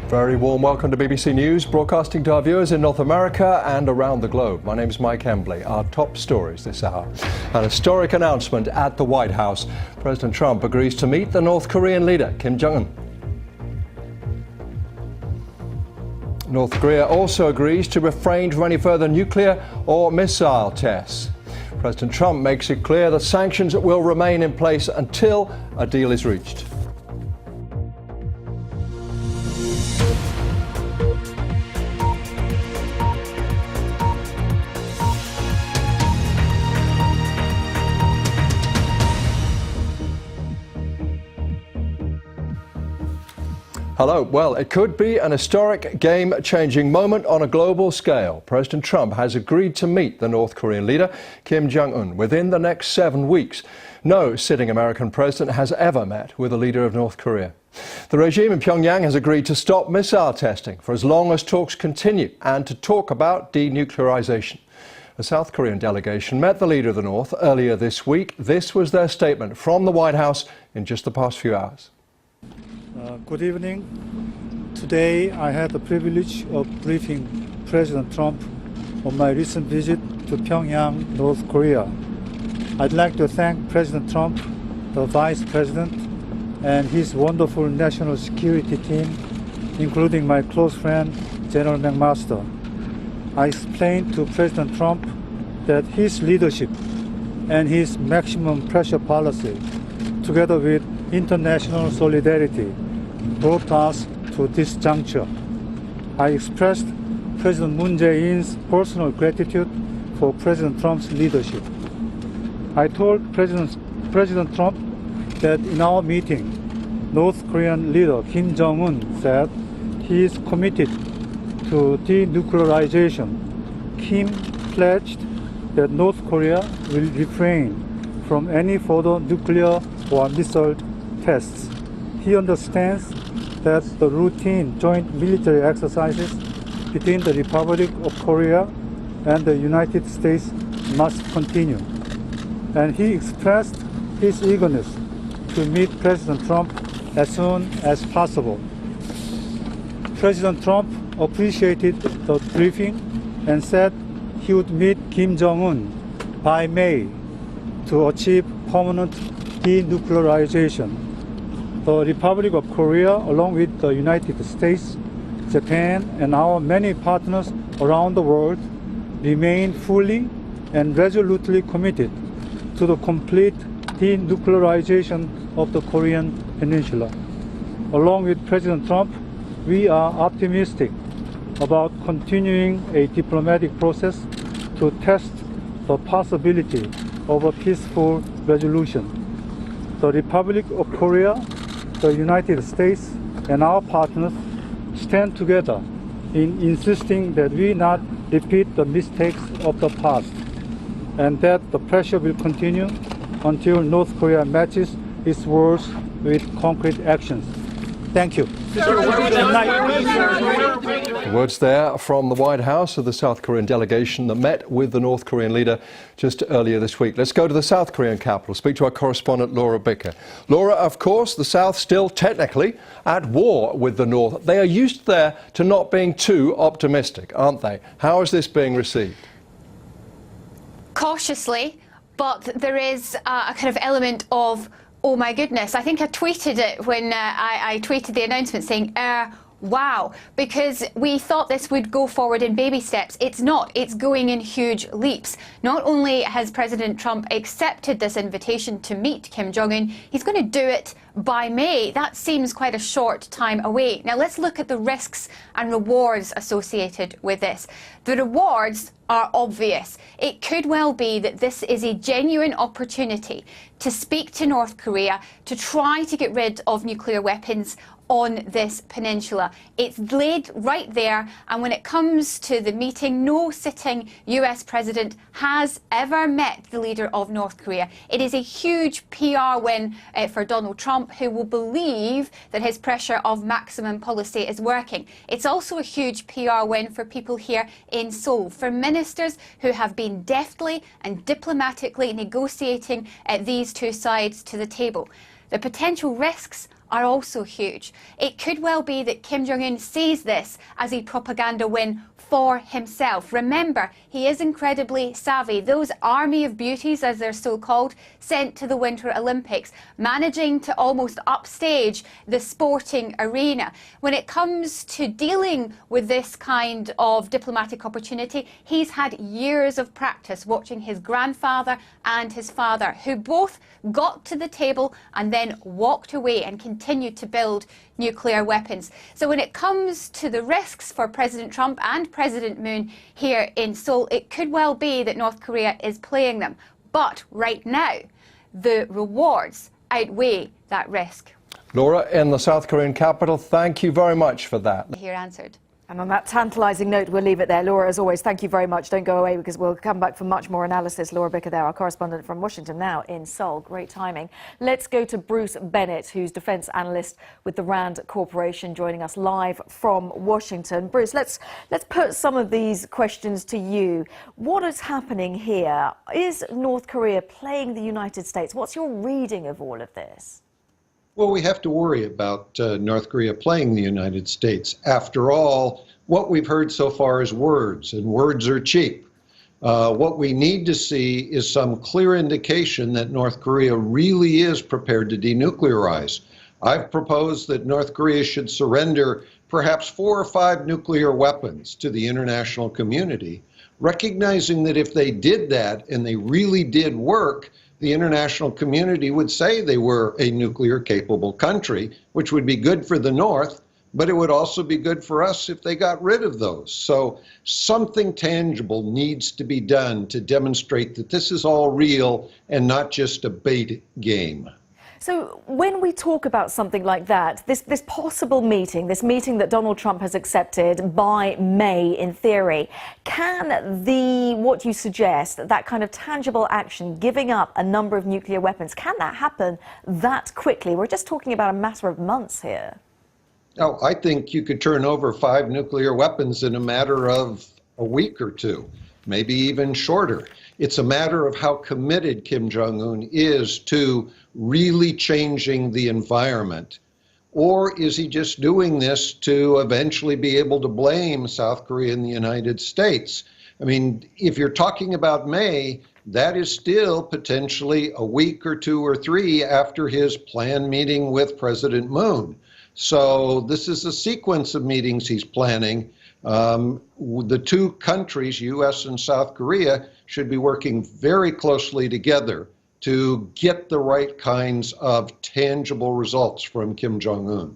Very warm welcome to BBC News, broadcasting to our viewers in North America and around the globe. My name is Mike Embley. Our top stories this hour. An historic announcement at the White House. President Trump agrees to meet the North Korean leader, Kim Jong-un. North Korea also agrees to refrain from any further nuclear or missile tests. President Trump makes it clear that sanctions will remain in place until a deal is reached. Hello. Well, it could be an historic, game-changing moment on a global scale. President Trump has agreed to meet the North Korean leader, Kim Jong-un, within the next 7 weeks. No sitting American president has ever met with a leader of North Korea. The regime in Pyongyang has agreed to stop missile testing for as long as talks continue and to talk about denuclearization. A South Korean delegation met the leader of the North earlier this week. This was their statement from the White House in just the past few hours. Good evening. Today I had the privilege of briefing President Trump on my recent visit to Pyongyang, North Korea. I'd like to thank President Trump, the Vice President, and his wonderful national security team, including my close friend, General McMaster. I explained to President Trump that his leadership and his maximum pressure policy, together with international solidarity, brought us to this juncture. I expressed President Moon Jae-in's personal gratitude for President Trump's leadership. I told President Trump that in our meeting, North Korean leader Kim Jong-un said he is committed to denuclearization. Kim pledged that North Korea will refrain from any further nuclear or missile tests. He understands that the routine joint military exercises between the Republic of Korea and the United States must continue. And he expressed his eagerness to meet President Trump as soon as possible. President Trump appreciated the briefing and said he would meet Kim Jong-un by May to achieve permanent denuclearization. The Republic of Korea, along with the United States, Japan, and our many partners around the world, remain fully and resolutely committed to the complete denuclearization of the Korean Peninsula. Along with President Trump, we are optimistic about continuing a diplomatic process to test the possibility of a peaceful resolution. The Republic of Korea, the United States, and our partners stand together in insisting that we not repeat the mistakes of the past, and that the pressure will continue until North Korea matches its words with concrete actions. Thank you. The words there from the White House of the South Korean delegation that met with the North Korean leader just earlier this week. Let's go to the South Korean capital, speak to our correspondent Laura Bicker. Laura, of course, the South still technically at war with the North. They are used there to not being too optimistic, aren't they? How is this being received? Cautiously, but there is a kind of element of, oh my goodness. I think I tweeted it when I tweeted the announcement saying, wow, because we thought this would go forward in baby steps. It's not. It's going in huge leaps. Not only has President Trump accepted this invitation to meet Kim Jong-un, he's going to do it by May. That seems quite a short time away. Now let's look at the risks and rewards associated with this. The rewards are obvious. It could well be that this is a genuine opportunity to speak to North Korea, to try to get rid of nuclear weapons on this peninsula. It's laid right there, and when it comes to the meeting, no sitting US president has ever met the leader of North Korea. It is a huge PR win for Donald Trump, who will believe that his pressure of maximum policy is working. It's also a huge PR win for people here in Seoul, for ministers who have been deftly and diplomatically negotiating these two sides to the table. the potential risks are also huge. It could well be that Kim Jong-un sees this as a propaganda win for himself. Remember, he is incredibly savvy. Those army of beauties, as they're so called, sent to the Winter Olympics, managing to almost upstage the sporting arena. When it comes to dealing with this kind of diplomatic opportunity, he's had years of practice watching his grandfather and his father, who both got to the table and then walked away and continued to build nuclear weapons. So when it comes to the risks for President Trump and President Moon here in Seoul, it could well be that North Korea is playing them. But right now, the rewards outweigh that risk. Laura, in the South Korean capital, thank you very much for that. Here answered. And on that tantalising note, we'll leave it there. Laura, as always, thank you very much. Don't go away because we'll come back for much more analysis. Laura Bicker there, our correspondent from Washington, now in Seoul. Great timing. Let's go to Bruce Bennett, who's defence analyst with the RAND Corporation, joining us live from Washington. Bruce, let's put some of these questions to you. What is happening here? Is North Korea playing the United States? What's your reading of all of this? Well, we have to worry about North Korea playing the United States. After all, what we've heard so far is words, and words are cheap. What we need to see is some clear indication that North Korea really is prepared to denuclearize. I've proposed that North Korea should surrender perhaps 4 or 5 nuclear weapons to the international community, recognizing that if they did that and they really did work, the international community would say they were a nuclear-capable country, which would be good for the North, but it would also be good for us if they got rid of those. So something tangible needs to be done to demonstrate that this is all real and not just a bait game. So when we talk about something like that, this possible meeting, this meeting that Donald Trump has accepted by May, in theory, can what you suggest, that kind of tangible action, giving up a number of nuclear weapons, can that happen that quickly? We're just talking about a matter of months here. Oh, I think you could turn over 5 nuclear weapons in a matter of a week or 2, maybe even shorter. It's a matter of how committed Kim Jong-un is to really changing the environment. Or is he just doing this to eventually be able to blame South Korea and the United States? I mean, if you're talking about May, that is still potentially a week or 2 or 3 after his planned meeting with President Moon. So this is a sequence of meetings he's planning. The 2 countries, U.S. and South Korea, should be working very closely together to get the right kinds of tangible results from Kim Jong-un.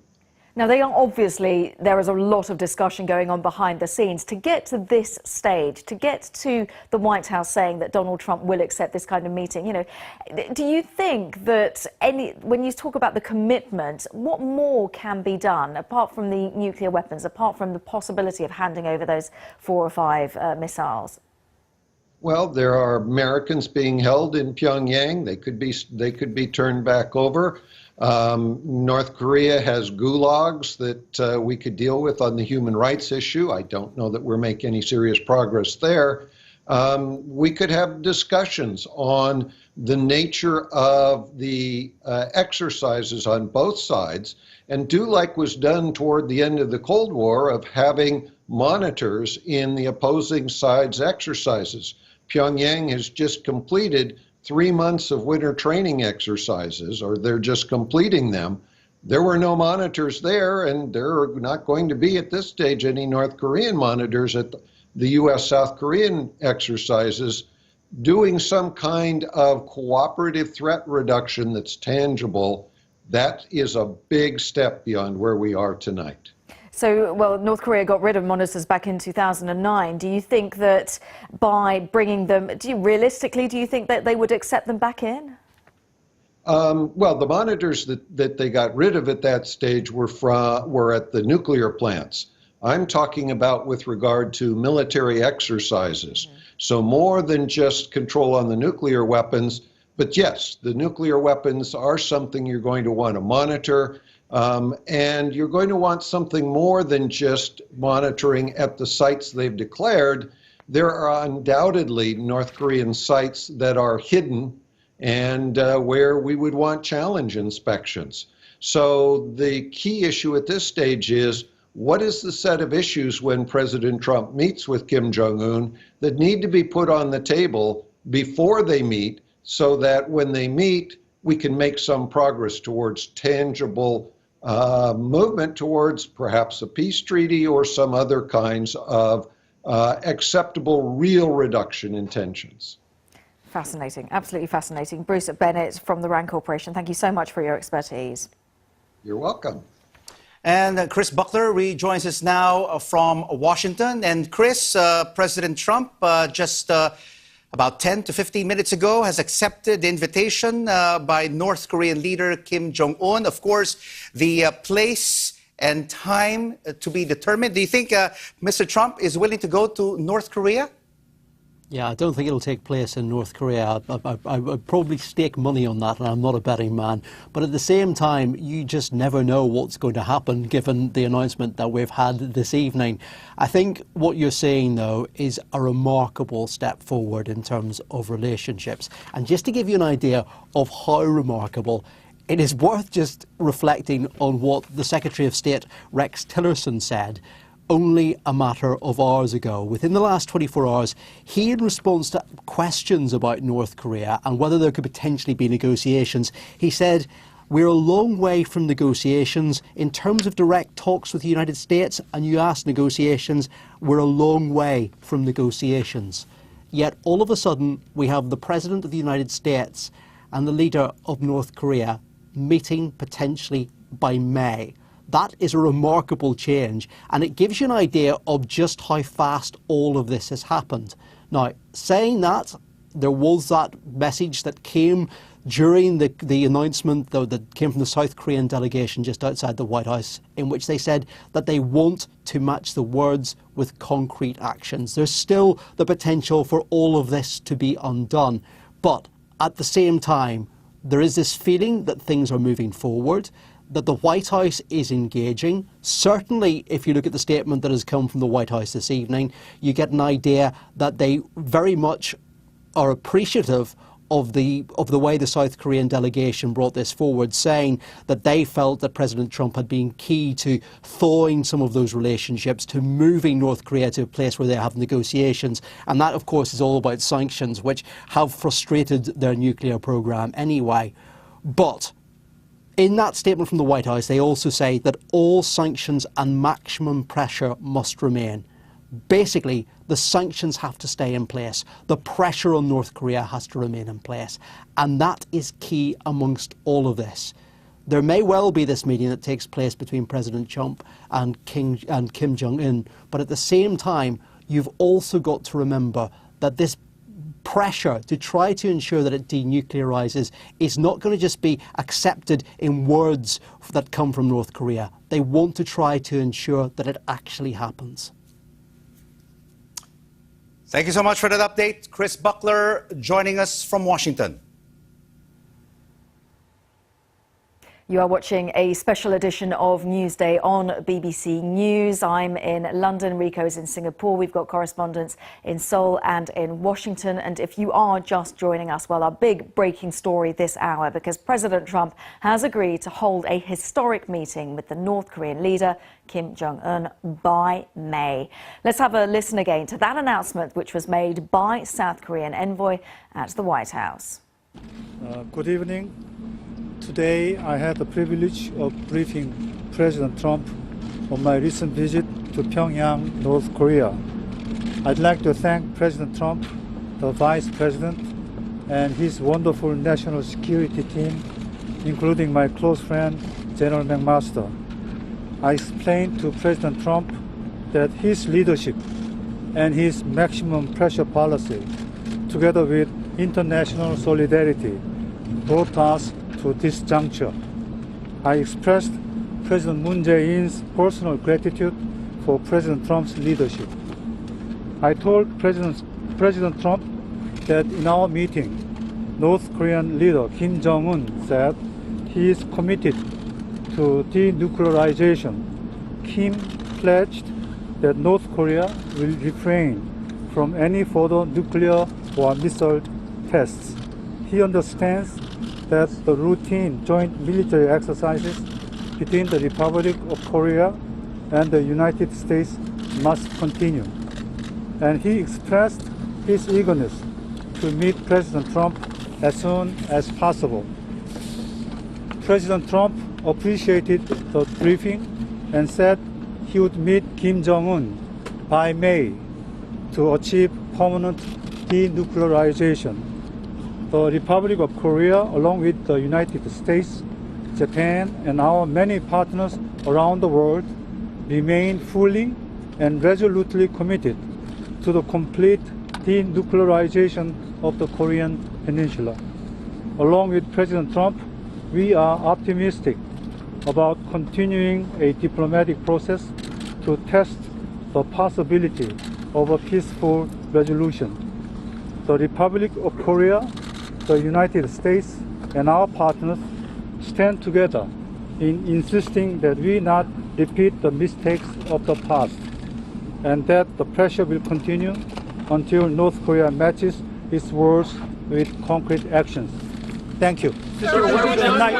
Now, there is a lot of discussion going on behind the scenes. To get to this stage, to get to the White House saying that Donald Trump will accept this kind of meeting, do you think that when you talk about the commitment, what more can be done apart from the nuclear weapons, apart from the possibility of handing over those 4 or 5 missiles? Well, there are Americans being held in Pyongyang. They could be turned back over. North Korea has gulags that we could deal with on the human rights issue. I don't know that we're making any serious progress there. We could have discussions on the nature of the exercises on both sides and do like was done toward the end of the Cold War of having monitors in the opposing side's exercises. Pyongyang has just completed 3 months of winter training exercises, or they're just completing them. There were no monitors there, and there are not going to be at this stage any North Korean monitors at the U.S.-South Korean exercises. Doing some kind of cooperative threat reduction that's tangible, that is a big step beyond where we are tonight. So, well, North Korea got rid of monitors back in 2009. Do you think that by bringing them, realistically, do you think that they would accept them back in? Well, the monitors that they got rid of at that stage were at the nuclear plants. I'm talking about with regard to military exercises. Mm-hmm. So more than just control on the nuclear weapons, but yes, the nuclear weapons are something you're going to want to monitor. And you're going to want something more than just monitoring at the sites they've declared. There are undoubtedly North Korean sites that are hidden and where we would want challenge inspections. So the key issue at this stage is, what is the set of issues when President Trump meets with Kim Jong-un that need to be put on the table before they meet, so that when they meet, we can make some progress towards tangible movement towards perhaps a peace treaty or some other kinds of acceptable real reduction in tensions. Fascinating, absolutely fascinating. Bruce Bennett from the RAND Corporation, thank you so much for your expertise. You're welcome. And Chris Buckler rejoins us now from Washington. And Chris, President Trump just about 10 to 15 minutes ago has accepted the invitation by North Korean leader Kim Jong-un. Of course, the place and time to be determined. Do you think Mr. Trump is willing to go to North Korea? Yeah, I don't think it'll take place in North Korea. I would probably stake money on that, and I'm not a betting man. But at the same time, you just never know what's going to happen given the announcement that we've had this evening. I think what you're saying, though, is a remarkable step forward in terms of relationships. And just to give you an idea of how remarkable, it is worth just reflecting on what the Secretary of State, Rex Tillerson, said only a matter of hours ago. Within the last 24 hours, he, in response to questions about North Korea and whether there could potentially be negotiations, he said, "We're a long way from negotiations. In terms of direct talks with the United States, and you asked negotiations, we're a long way from negotiations." Yet all of a sudden, we have the President of the United States and the leader of North Korea meeting potentially by May. That is a remarkable change, and it gives you an idea of just how fast all of this has happened. Now, saying that, there was that message that came during the announcement that came from the South Korean delegation just outside the White House, in which they said that they want to match the words with concrete actions. There's still the potential for all of this to be undone, but at the same time, there is this feeling that things are moving forward, that the White House is engaging. Certainly, if you look at the statement that has come from the White House this evening, you get an idea that they very much are appreciative of the way the South Korean delegation brought this forward, saying that they felt that President Trump had been key to thawing some of those relationships, to moving North Korea to a place where they have negotiations. And that, of course, is all about sanctions, which have frustrated their nuclear program anyway. But in that statement from the White House, they also say that all sanctions and maximum pressure must remain. Basically, the sanctions have to stay in place. The pressure on North Korea has to remain in place. And that is key amongst all of this. There may well be this meeting that takes place between President Trump and Kim Jong-un, but at the same time, you've also got to remember that this pressure to try to ensure that it denuclearizes is not going to just be accepted in words that come from North Korea. They want to try to ensure that it actually happens. Thank you so much for that update. Chris Buckler joining us from Washington. You are watching a special edition of Newsday on BBC News. I'm in London, Rico's in Singapore. We've got correspondents in Seoul and in Washington. And if you are just joining us, well, our big breaking story this hour, because President Trump has agreed to hold a historic meeting with the North Korean leader, Kim Jong-un, by May. Let's have a listen again to that announcement, which was made by South Korean envoy at the White House. Good evening. Today, I had the privilege of briefing President Trump on my recent visit to Pyongyang, North Korea. I'd like to thank President Trump, the Vice President, and his wonderful national security team, including my close friend, General McMaster. I explained to President Trump that his leadership and his maximum pressure policy, together with international solidarity, brought us to this juncture. I expressed President Moon Jae-in's personal gratitude for President Trump's leadership. I told President Trump that in our meeting, North Korean leader Kim Jong-un said he is committed to denuclearization. Kim pledged that North Korea will refrain from any further nuclear or missile tests. he understands that the routine joint military exercises between the Republic of Korea and the United States must continue. And he expressed his eagerness to meet President Trump as soon as possible. President Trump appreciated the briefing and said he would meet Kim Jong-un by May to achieve permanent denuclearization. The Republic of Korea, along with the United States, Japan, and our many partners around the world, remain fully and resolutely committed to the complete denuclearization of the Korean Peninsula. Along with President Trump, we are optimistic about continuing a diplomatic process to test the possibility of a peaceful resolution. The Republic of Korea, the United States, and our partners stand together in insisting that we not repeat the mistakes of the past, and that the pressure will continue until North Korea matches its words with concrete actions. Thank you. Good night.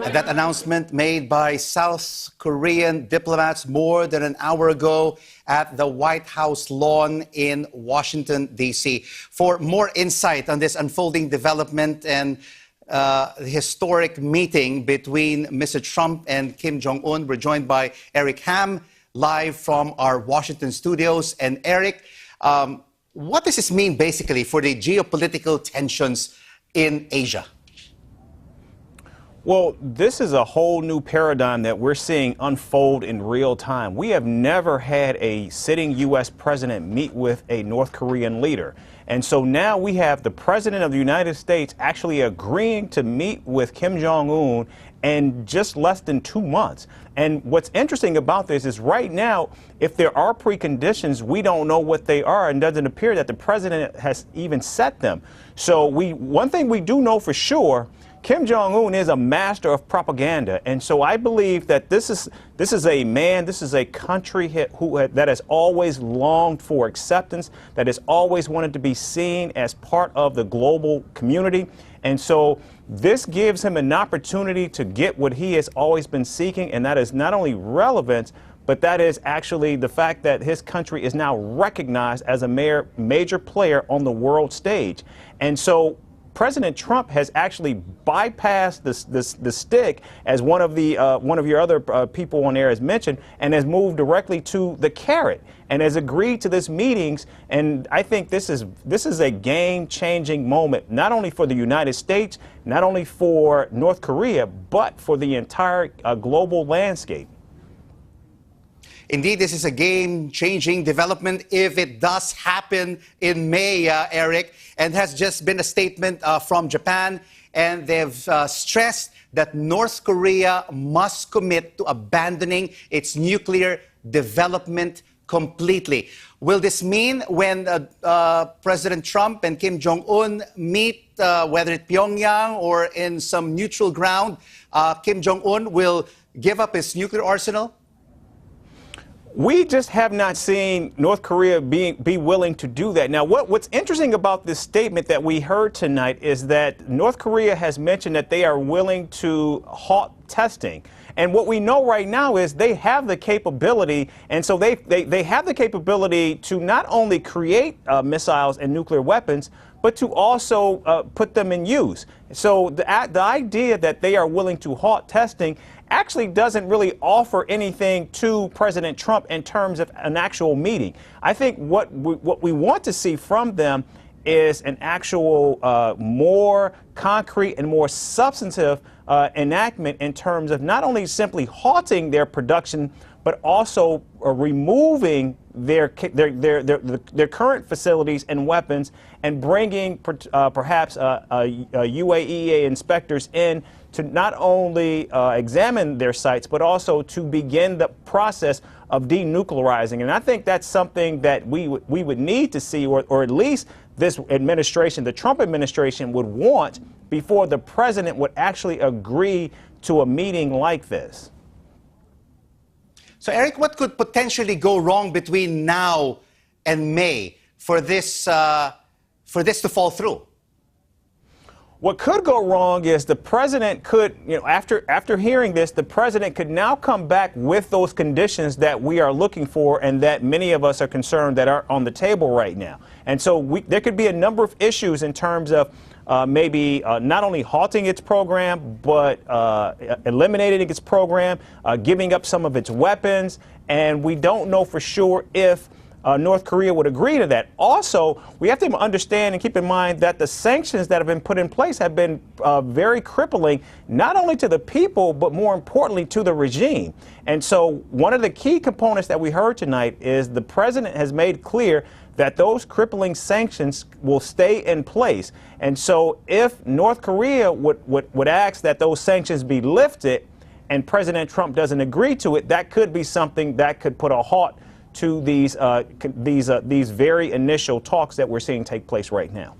And that announcement made by South Korean diplomats more than an hour ago at the White House lawn in Washington, D.C. For more insight on this unfolding development and the historic meeting between Mr. Trump and Kim Jong-un, we're joined by Eric Ham, live from our Washington studios. And Eric, what does this mean basically for the geopolitical tensions in Asia? Well, this is a whole new paradigm that we're seeing unfold in real time. We have never had a sitting U.S. president meet with a North Korean leader. And so now we have the president of the United States actually agreeing to meet with Kim Jong-un in just less than 2 months. And what's interesting about this is right now, if there are preconditions, we don't know what they are, and doesn't appear that the president has even set them. So one thing we do know for sure, Kim Jong-un is a master of propaganda, and so I believe that this is a country that has always longed for acceptance, that has always wanted to be seen as part of the global community, and so this gives him an opportunity to get what he has always been seeking, and that is not only relevance, but that is actually the fact that his country is now recognized as a major player on the world stage, and so President Trump has actually bypassed the stick, as one of your other people on air has mentioned, and has moved directly to the carrot and has agreed to this meetings. And I think this is a game-changing moment, not only for the United States, not only for North Korea, but for the entire global landscape. Indeed, this is a game-changing development if it does happen in May, Eric, and has just been a statement from Japan, and they've stressed that North Korea must commit to abandoning its nuclear development completely. Will this mean when President Trump and Kim Jong-un meet, whether at Pyongyang or in some neutral ground, Kim Jong-un will give up his nuclear arsenal? We just have not seen North Korea be willing to do that. Now, what's interesting about this statement that we heard tonight is that North Korea has mentioned that they are willing to halt testing. And what we know right now is they have the capability, and so they have the capability to not only create missiles and nuclear weapons, but to also put them in use. So the idea that they are willing to halt testing actually doesn't really offer anything to President Trump in terms of an actual meeting. I think what we want to see from them is an actual more concrete and more substantive enactment in terms of not only simply halting their production, but also removing their current facilities and weapons and bringing perhaps UAEA inspectors in to not only examine their sites, but also to begin the process of denuclearizing. And I think that's something that we would need to see, or at least this administration, the Trump administration, would want before the president would actually agree to a meeting like this. So, Eric, what could potentially go wrong between now and May for this to fall through? What could go wrong is the president could, after hearing this, the president could now come back with those conditions that we are looking for and that many of us are concerned that are on the table right now. And so there could be a number of issues in terms of maybe not only halting its program, but eliminating its program, giving up some of its weapons. And we don't know for sure if North Korea would agree to that. Also, we have to understand and keep in mind that the sanctions that have been put in place have been very crippling, not only to the people, but more importantly to the regime. And so one of the key components that we heard tonight is the president has made clear that those crippling sanctions will stay in place. And so if North Korea would ask that those sanctions be lifted and President Trump doesn't agree to it, that could be something that could put a halt to these very initial talks that we're seeing take place right now.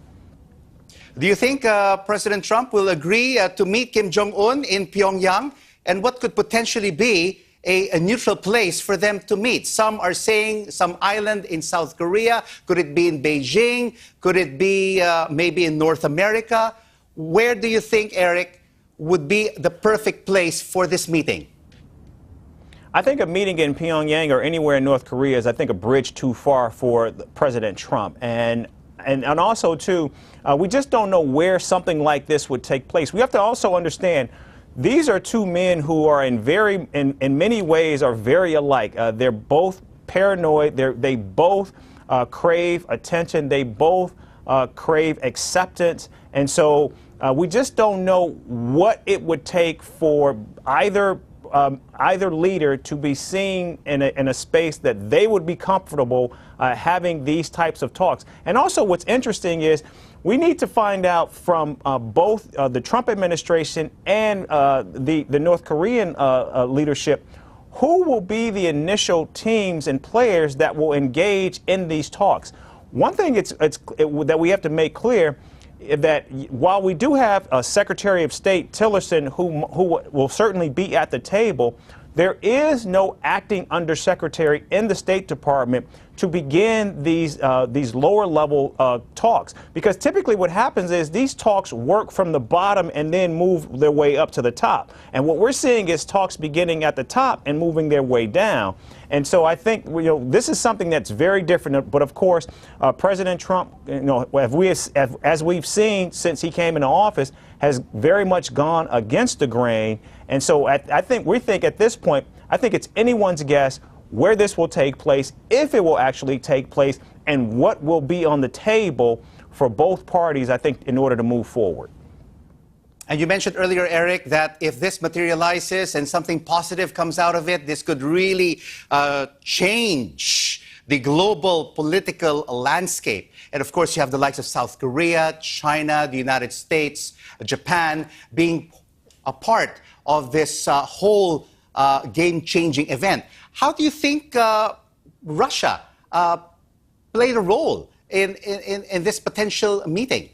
Do you think President Trump will agree to meet Kim Jong-un in Pyongyang? And what could potentially be a neutral place for them to meet? Some are saying some island in South Korea. Could it be in Beijing? Could it be maybe in North America? Where do you think, Eric, would be the perfect place for this meeting? I think a meeting in Pyongyang or anywhere in North Korea is, I think, a bridge too far for President Trump. And also, too, we just don't know where something like this would take place. We have to also understand these are two men who are in many ways are very alike. They're both paranoid. They both crave attention. They both crave acceptance. And so we just don't know what it would take for either leader to be seen in a space that they would be comfortable having these types of talks. And also what's interesting is we need to find out from both the Trump administration and the North Korean leadership who will be the initial teams and players that will engage in these talks. One thing that we have to make clear that while we do have Secretary of State Tillerson who will certainly be at the table, there is no acting undersecretary in the State Department to begin these lower level talks. Because typically what happens is these talks work from the bottom and then move their way up to the top. And what we're seeing is talks beginning at the top and moving their way down. And so I think this is something that's very different. But of course, President Trump, as we've seen since he came into office, has very much gone against the grain. And so we think at this point, I think it's anyone's guess where this will take place, if it will actually take place, and what will be on the table for both parties, I think, in order to move forward. And you mentioned earlier, Eric, that if this materializes and something positive comes out of it, this could really change the global political landscape. And of course, you have the likes of South Korea, China, the United States, Japan being a part of this whole game-changing event. How do you think Russia played a role in this potential meeting?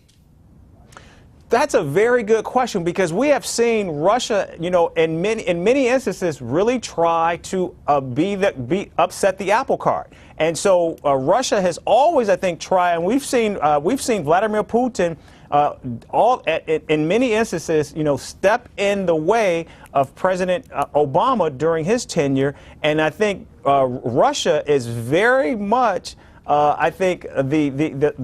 That's a very good question, because we have seen Russia, in many instances, really try to upset the apple cart. And so Russia has always, I think, tried, and we've seen Vladimir Putin in many instances, step in the way of President Obama during his tenure. And I think Russia is very much, I think, the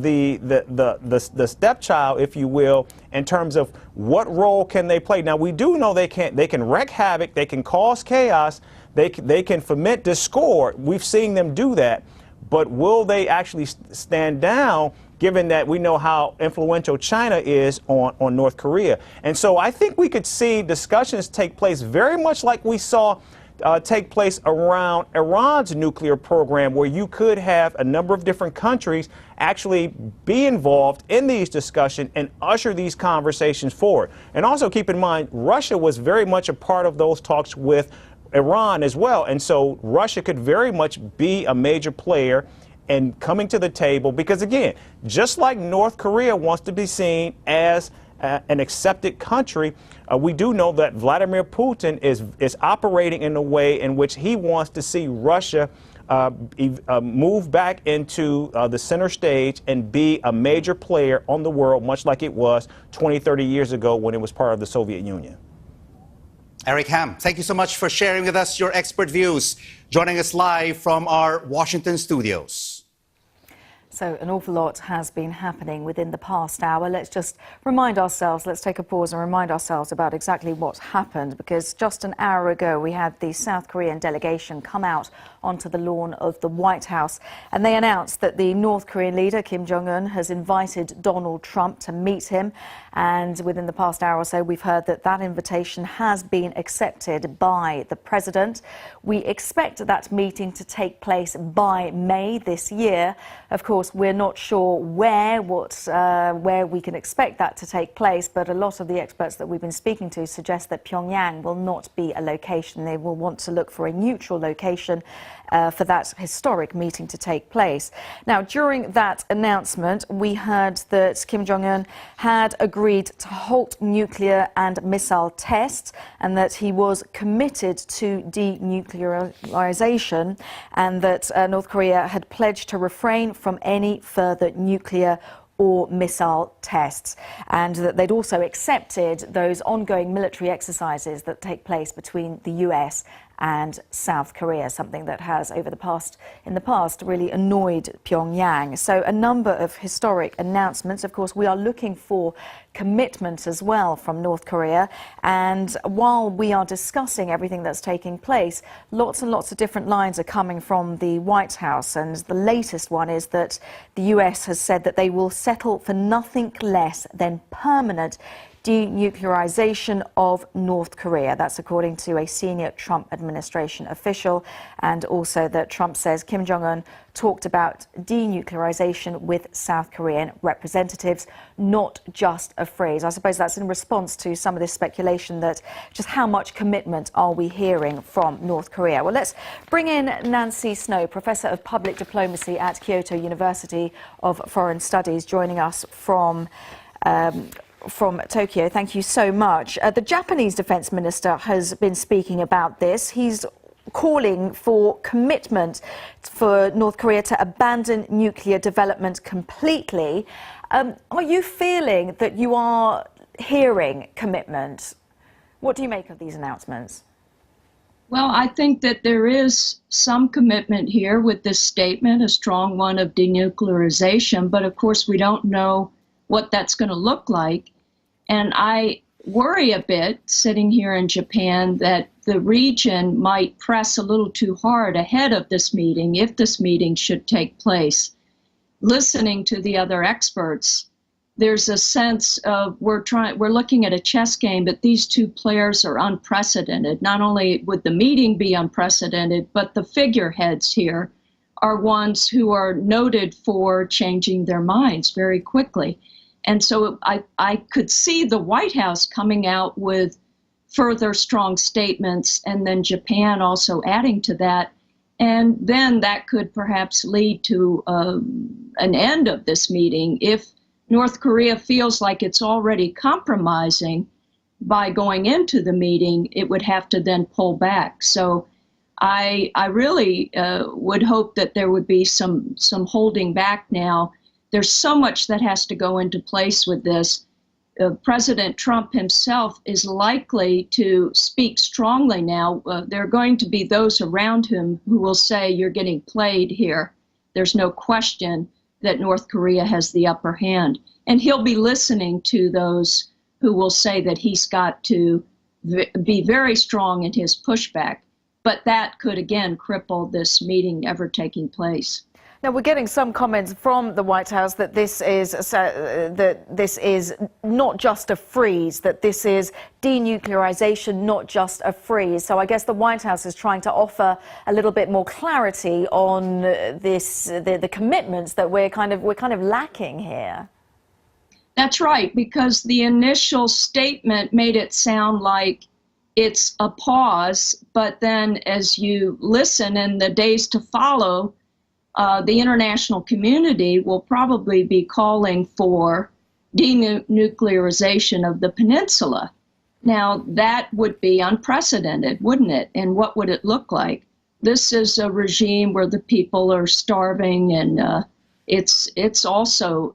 stepchild, if you will, in terms of what role can they play. Now, we do know they can wreak havoc, they can cause chaos, they can foment discord. We've seen them do that. But will they actually stand down, given that we know how influential China is on North Korea? And so I think we could see discussions take place very much like we saw take place around Iran's nuclear program, where you could have a number of different countries actually be involved in these discussions and usher these conversations forward. And also keep in mind, Russia was very much a part of those talks with Iran as well. And so Russia could very much be a major player in coming to the table, because again, just like North Korea wants to be seen as an accepted country, we do know that Vladimir Putin is operating in a way in which he wants to see Russia move back into the center stage and be a major player on the world, much like it was 20, 30 years ago when it was part of the Soviet Union. Eric Ham, thank you so much for sharing with us your expert views, joining us live from our Washington studios. So an awful lot has been happening within the past hour. Let's just remind ourselves, let's take a pause and remind ourselves about exactly what happened, because just an hour ago we had the South Korean delegation come out onto the lawn of the White House, and they announced that the North Korean leader Kim Jong-un has invited Donald Trump to meet him. And within the past hour or so, we've heard that that invitation has been accepted by the president. We expect that meeting to take place by May this year. Of course, we're not sure where we can expect that to take place, but a lot of the experts that we've been speaking to suggest that Pyongyang will not be a location. They will want to look for a neutral location for that historic meeting to take place. Now, during that announcement, we heard that Kim Jong-un had agreed to halt nuclear and missile tests, and that he was committed to denuclearization, and that North Korea had pledged to refrain from any further nuclear or missile tests, and that they'd also accepted those ongoing military exercises that take place between the US and South Korea, something that has in the past really annoyed Pyongyang. So a number of historic announcements. Of course, we are looking for commitment as well from North Korea, and while we are discussing everything that's taking place, lots and lots of different lines are coming from the White House, and the latest one is that the US has said that they will settle for nothing less than permanent denuclearization of North Korea. That's according to a senior Trump administration official, and also that Trump says Kim Jong-un talked about denuclearization with South Korean representatives, not just a phrase. I suppose that's in response to some of this speculation that just how much commitment are we hearing from North Korea. Well, let's bring in Nancy Snow, Professor of Public Diplomacy at Kyoto University of Foreign Studies, joining us from Tokyo. Thank you so much. The Japanese Defense Minister has been speaking about this. He's calling for commitment for North Korea to abandon nuclear development completely. Are you feeling that you are hearing commitment? What do you make of these announcements? Well, I think that there is some commitment here with this statement, a strong one of denuclearization, but of course we don't know what that's going to look like. And I worry a bit, sitting here in Japan, that the region might press a little too hard ahead of this meeting, if this meeting should take place. Listening to the other experts, there's a sense of we're looking at a chess game, but these two players are unprecedented. Not only would the meeting be unprecedented, but the figureheads here are ones who are noted for changing their minds very quickly. And so I could see the White House coming out with further strong statements, and then Japan also adding to that. And then that could perhaps lead to an end of this meeting. If North Korea feels like it's already compromising by going into the meeting, it would have to then pull back. So I really would hope that there would be some holding back now. There's so much that has to go into place with this. President Trump himself is likely to speak strongly now. There are going to be those around him who will say, you're getting played here. There's no question that North Korea has the upper hand. And he'll be listening to those who will say that he's got to be very strong in his pushback. But that could, again, cripple this meeting ever taking place. Now, we're getting some comments from the White House that this is not just a freeze, that this is denuclearization, not just a freeze. So I guess the White House is trying to offer a little bit more clarity on this, the commitments that we're kind of lacking here. That's right, because the initial statement made it sound like it's a pause, but then as you listen in the days to follow, the international community will probably be calling for denuclearization of the peninsula. Now, that would be unprecedented, wouldn't it? And what would it look like? This is a regime where the people are starving, and it's also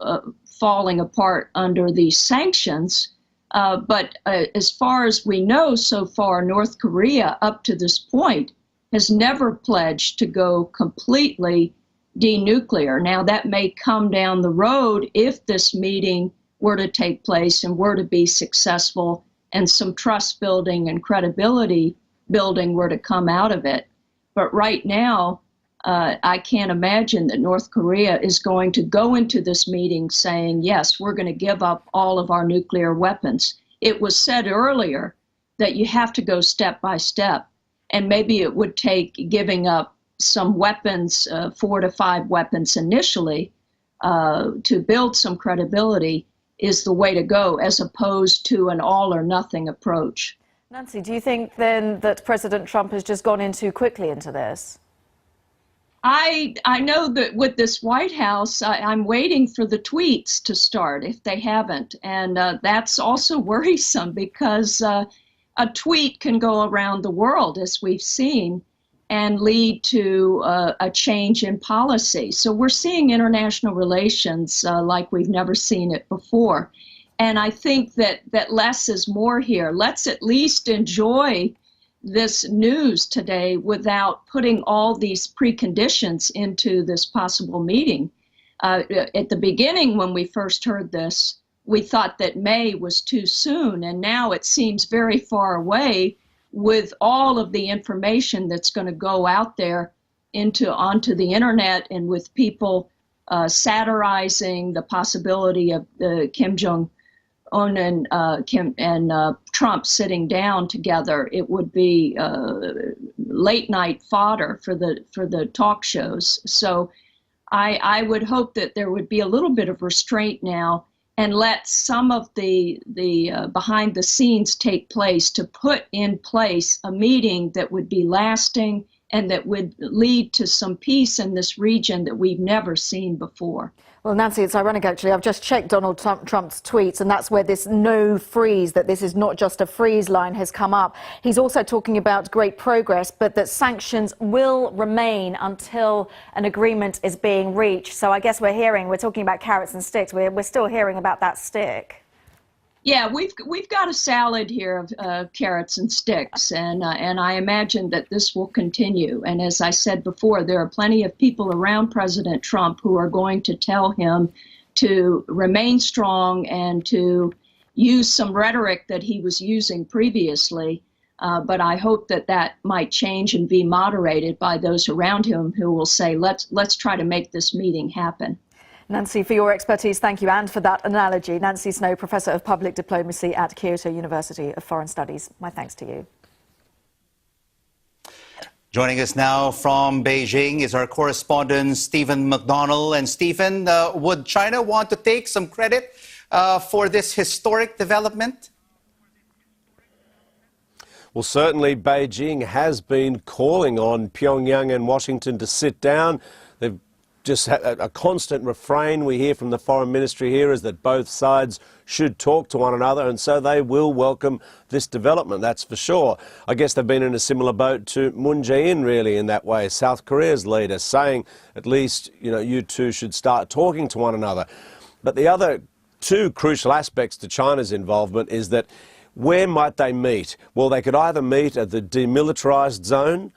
falling apart under these sanctions. But as far as we know so far, North Korea, up to this point, has never pledged to go completely denuclear. Now, that may come down the road if this meeting were to take place and were to be successful, and some trust building and credibility building were to come out of it. But right now, I can't imagine that North Korea is going to go into this meeting saying, yes, we're going to give up all of our nuclear weapons. It was said earlier that you have to go step by step, and maybe it would take giving up some weapons, 4 to 5 weapons initially, to build some credibility is the way to go, as opposed to an all or nothing approach. Nancy, do you think then that President Trump has just gone in too quickly into this? I know that with this White House, I'm waiting for the tweets to start if they haven't. And that's also worrisome because a tweet can go around the world, as we've seen, and lead to a change in policy. So we're seeing international relations like we've never seen it before. And I think that less is more here. Let's at least enjoy this news today without putting all these preconditions into this possible meeting. At the beginning, when we first heard this, we thought that May was too soon, and now it seems very far away with all of the information that's going to go out there onto the internet, and with people satirizing the possibility of Kim Jong-un and Trump sitting down together. It would be late night fodder for the talk shows. So I would hope that there would be a little bit of restraint now, and let some of the behind the scenes take place to put in place a meeting that would be lasting and that would lead to some peace in this region that we've never seen before. Well, Nancy, it's ironic, actually. I've just checked Donald Trump's tweets, and that's where this no freeze, that this is not just a freeze line, has come up. He's also talking about great progress, but that sanctions will remain until an agreement is being reached. So I guess we're talking about carrots and sticks. We're still hearing about that stick. Yeah, we've got a salad here of carrots and sticks, and I imagine that this will continue. And as I said before, there are plenty of people around President Trump who are going to tell him to remain strong and to use some rhetoric that he was using previously. But I hope that might change and be moderated by those around him who will say, let's try to make this meeting happen. Nancy, for your expertise, thank you, and for that analogy. Nancy Snow, Professor of Public Diplomacy at Kyoto University of Foreign Studies. My thanks to you. Joining us now from Beijing is our correspondent, Stephen McDonnell. And Stephen, would China want to take some credit for this historic development? Well, certainly Beijing has been calling on Pyongyang and Washington to sit down. They've just a constant refrain we hear from the foreign ministry here is that both sides should talk to one another, and so they will welcome this development, that's for sure. I guess they've been in a similar boat to Moon Jae-in, really, in that way, South Korea's leader, saying at least, you two should start talking to one another. But the other two crucial aspects to China's involvement is that where might they meet? Well, they could either meet at the demilitarized zone.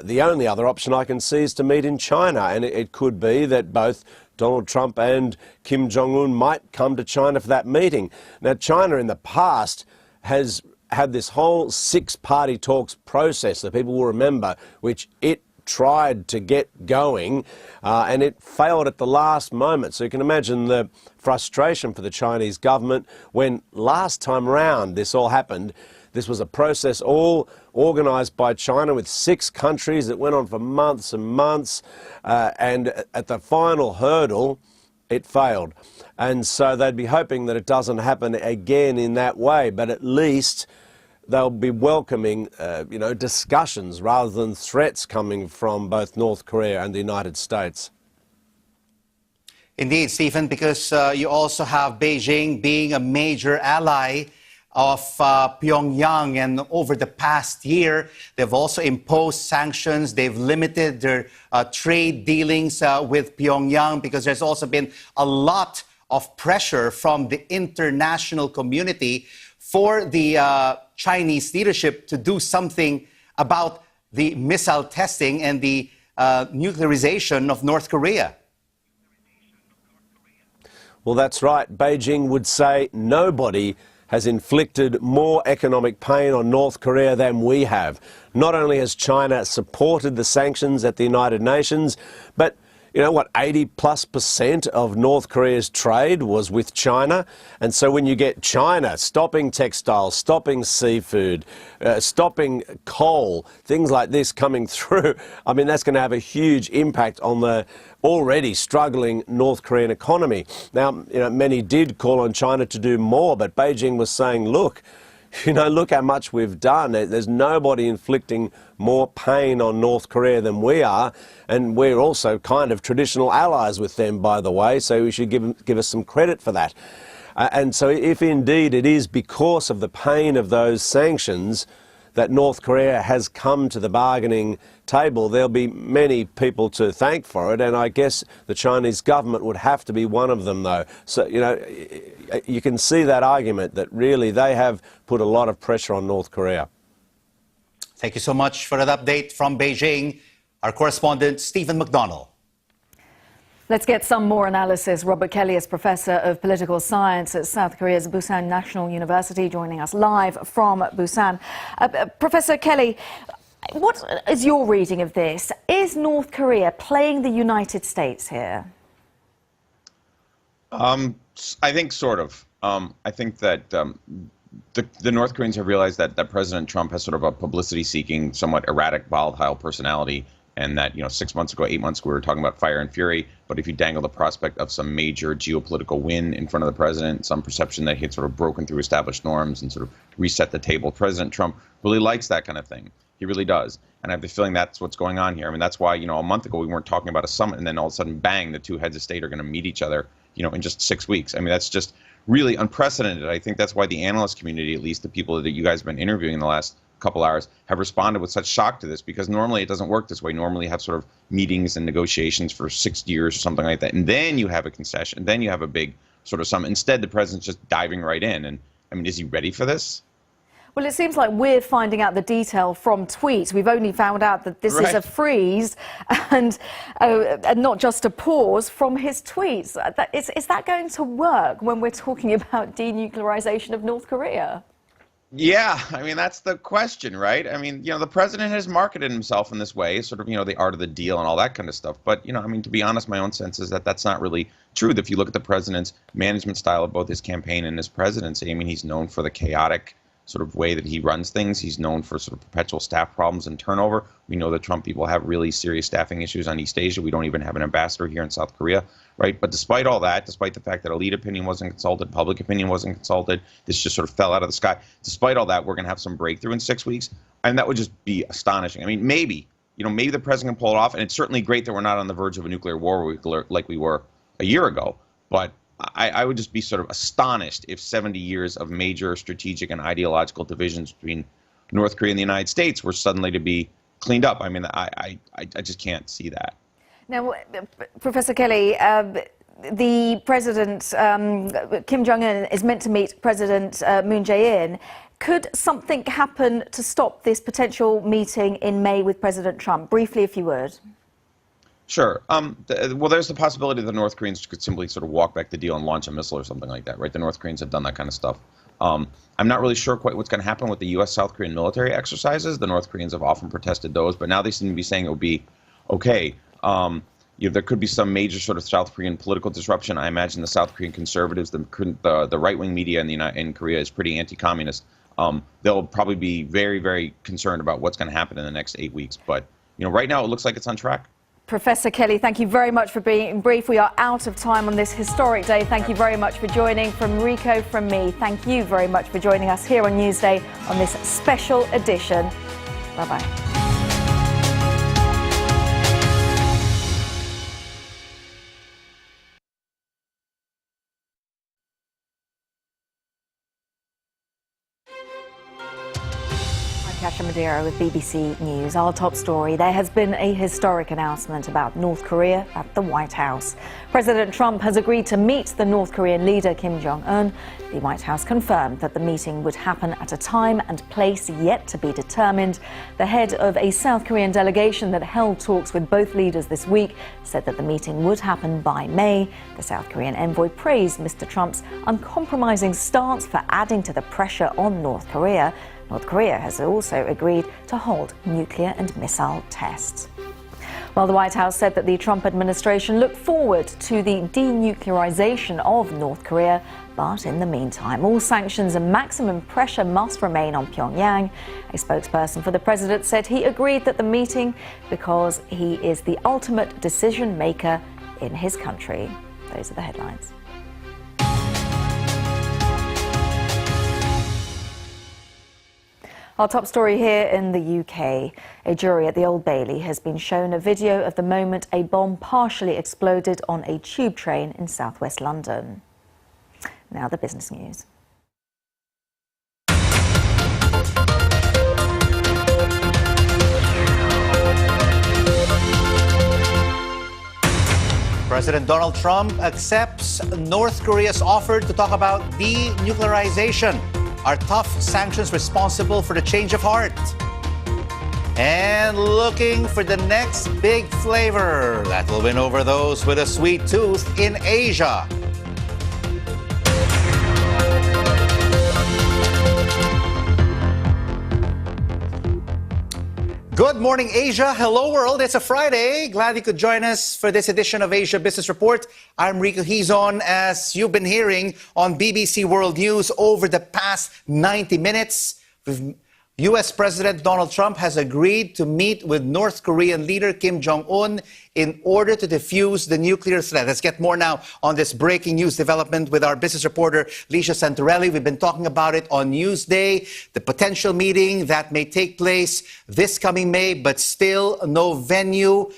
The only other option I can see is to meet in China, and it could be that both Donald Trump and Kim Jong-un might come to China for that meeting. Now, China in the past has had this whole six-party talks process that people will remember, which it tried to get going, and it failed at the last moment. So you can imagine the frustration for the Chinese government when last time round this all happened. This was a process all organised by China with 6 countries that went on for months and months, and at the final hurdle, it failed. And so they'd be hoping that it doesn't happen again in that way, but at least they'll be welcoming, discussions rather than threats coming from both North Korea and the United States. Indeed, Stephen, because you also have Beijing being a major ally of Pyongyang, and over the past year, they've also imposed sanctions. They've limited their trade dealings with Pyongyang because there's also been a lot of pressure from the international community for the Chinese leadership to do something about the missile testing and the nuclearization of North Korea. Well, that's right. Beijing would say nobody has inflicted more economic pain on North Korea than we have. Not only has China supported the sanctions at the United Nations, but you know what, 80+% of North Korea's trade was with China. And so when you get China stopping textiles, stopping seafood, stopping coal, things like this coming through, I mean, that's going to have a huge impact on the already struggling North Korean economy. Now, you know, many did call on China to do more, but Beijing was saying, look, you know, look how much we've done. There's nobody inflicting more pain on North Korea than we are. And we're also kind of traditional allies with them, by the way, so we should give us some credit for that. And so if indeed it is because of the pain of those sanctions that North Korea has come to the bargaining table, there'll be many people to thank for it, and I guess the Chinese government would have to be one of them, though. So, you know, you can see that argument that really they have put a lot of pressure on North Korea. Thank you so much for that update from Beijing. Our correspondent, Stephen McDonnell. Let's get some more analysis. Robert Kelly is Professor of Political Science at South Korea's Busan National University, joining us live from Busan. Professor Kelly, what is your reading of this? Is North Korea playing the United States here? I think sort of. I think that the North Koreans have realized that President Trump has sort of a publicity-seeking, somewhat erratic, volatile personality, and that, you know, 6 months ago, 8 months ago, we were talking about fire and fury. But if you dangle the prospect of some major geopolitical win in front of the president, some perception that he had sort of broken through established norms and sort of reset the table, President Trump really likes that kind of thing. He really does. And I have the feeling that's what's going on here. I mean, that's why, you know, a month ago we weren't talking about a summit, and then all of a sudden, bang, the two heads of state are going to meet each other, you know, in just 6 weeks. I mean, that's just really unprecedented. I think that's why the analyst community, at least the people that you guys have been interviewing in the last couple hours, have responded with such shock to this, because normally it doesn't work this way. Normally you have sort of meetings and negotiations for 6 years or something like that, and then you have a concession, then you have a big sort of summit. Instead, the president's just diving right in. And I mean, is he ready for this? Well, it seems like we're finding out the detail from tweets. We've only found out that this is a freeze and not just a pause from his tweets. Is that going to work when we're talking about denuclearization of North Korea? Yeah, I mean, that's the question, right? I mean, you know, the president has marketed himself in this way, sort of, you know, the art of the deal and all that kind of stuff. But, you know, I mean, to be honest, my own sense is that that's not really true. If you look at the president's management style of both his campaign and his presidency, I mean, he's known for the chaotic sort of way that he runs things. He's known for sort of perpetual staff problems and turnover. We know that Trump people have really serious staffing issues on East Asia. We don't even have an ambassador here in South Korea, right? But despite all that, despite the fact that elite opinion wasn't consulted, public opinion wasn't consulted, this just sort of fell out of the sky. Despite all that, we're going to have some breakthrough in 6 weeks. And that would just be astonishing. I mean, maybe, you know, maybe the president can pull it off. And it's certainly great that we're not on the verge of a nuclear war like we were a year ago. But I would just be sort of astonished if 70 years of major strategic and ideological divisions between North Korea and the United States were suddenly to be cleaned up. I mean, I just can't see that. Now, Professor Kelly, the president, Kim Jong-un, is meant to meet President Moon Jae-in. Could something happen to stop this potential meeting in May with President Trump? Briefly, if you would. Sure. Well, there's the possibility the North Koreans could simply sort of walk back the deal and launch a missile or something like that, right? The North Koreans have done that kind of stuff. I'm not really sure quite what's going to happen with the U.S.-South Korean military exercises. The North Koreans have often protested those, but now they seem to be saying it will be okay. You know, there could be some major sort of South Korean political disruption. I imagine the South Korean conservatives, the right-wing media in Korea is pretty anti-communist. They'll probably be very, very concerned about what's going to happen in the next 8 weeks. But, you know, right now it looks like it's on track. Professor Kelly, thank you very much for being brief. We are out of time on this historic day. Thank you very much for joining. From Rico, from me, thank you very much for joining us here on Newsday on this special edition. Bye-bye. Kasia Madeira with BBC News. Our top story, there has been a historic announcement about North Korea at the White House. President Trump has agreed to meet the North Korean leader Kim Jong-un. The White House confirmed that the meeting would happen at a time and place yet to be determined. The head of a South Korean delegation that held talks with both leaders this week said that the meeting would happen by May. The South Korean envoy praised Mr. Trump's uncompromising stance for adding to the pressure on North Korea. North Korea has also agreed to hold nuclear and missile tests. Well, the White House said that the Trump administration looked forward to the denuclearization of North Korea, but in the meantime, all sanctions and maximum pressure must remain on Pyongyang. A spokesperson for the president said he agreed that the meeting because he is the ultimate decision maker in his country. Those are the headlines. Our top story here in the UK. A jury at the Old Bailey has been shown a video of the moment a bomb partially exploded on a tube train in southwest London. Now the business news. President Donald Trump accepts North Korea's offer to talk about denuclearization. Are tough sanctions responsible for the change of heart? And looking for the next big flavor that will win over those with a sweet tooth in Asia. Good morning, Asia. Hello, world. It's a Friday. Glad you could join us for this edition of Asia Business Report. I'm Rico Hizon. As you've been hearing on BBC World News over the past 90 minutes, U.S. President Donald Trump has agreed to meet with North Korean leader Kim Jong-un in order to defuse the nuclear threat. Let's get more now on this breaking news development with our business reporter, Licia Santorelli. We've been talking about it on Newsday, the potential meeting that may take place this coming May, but still no venue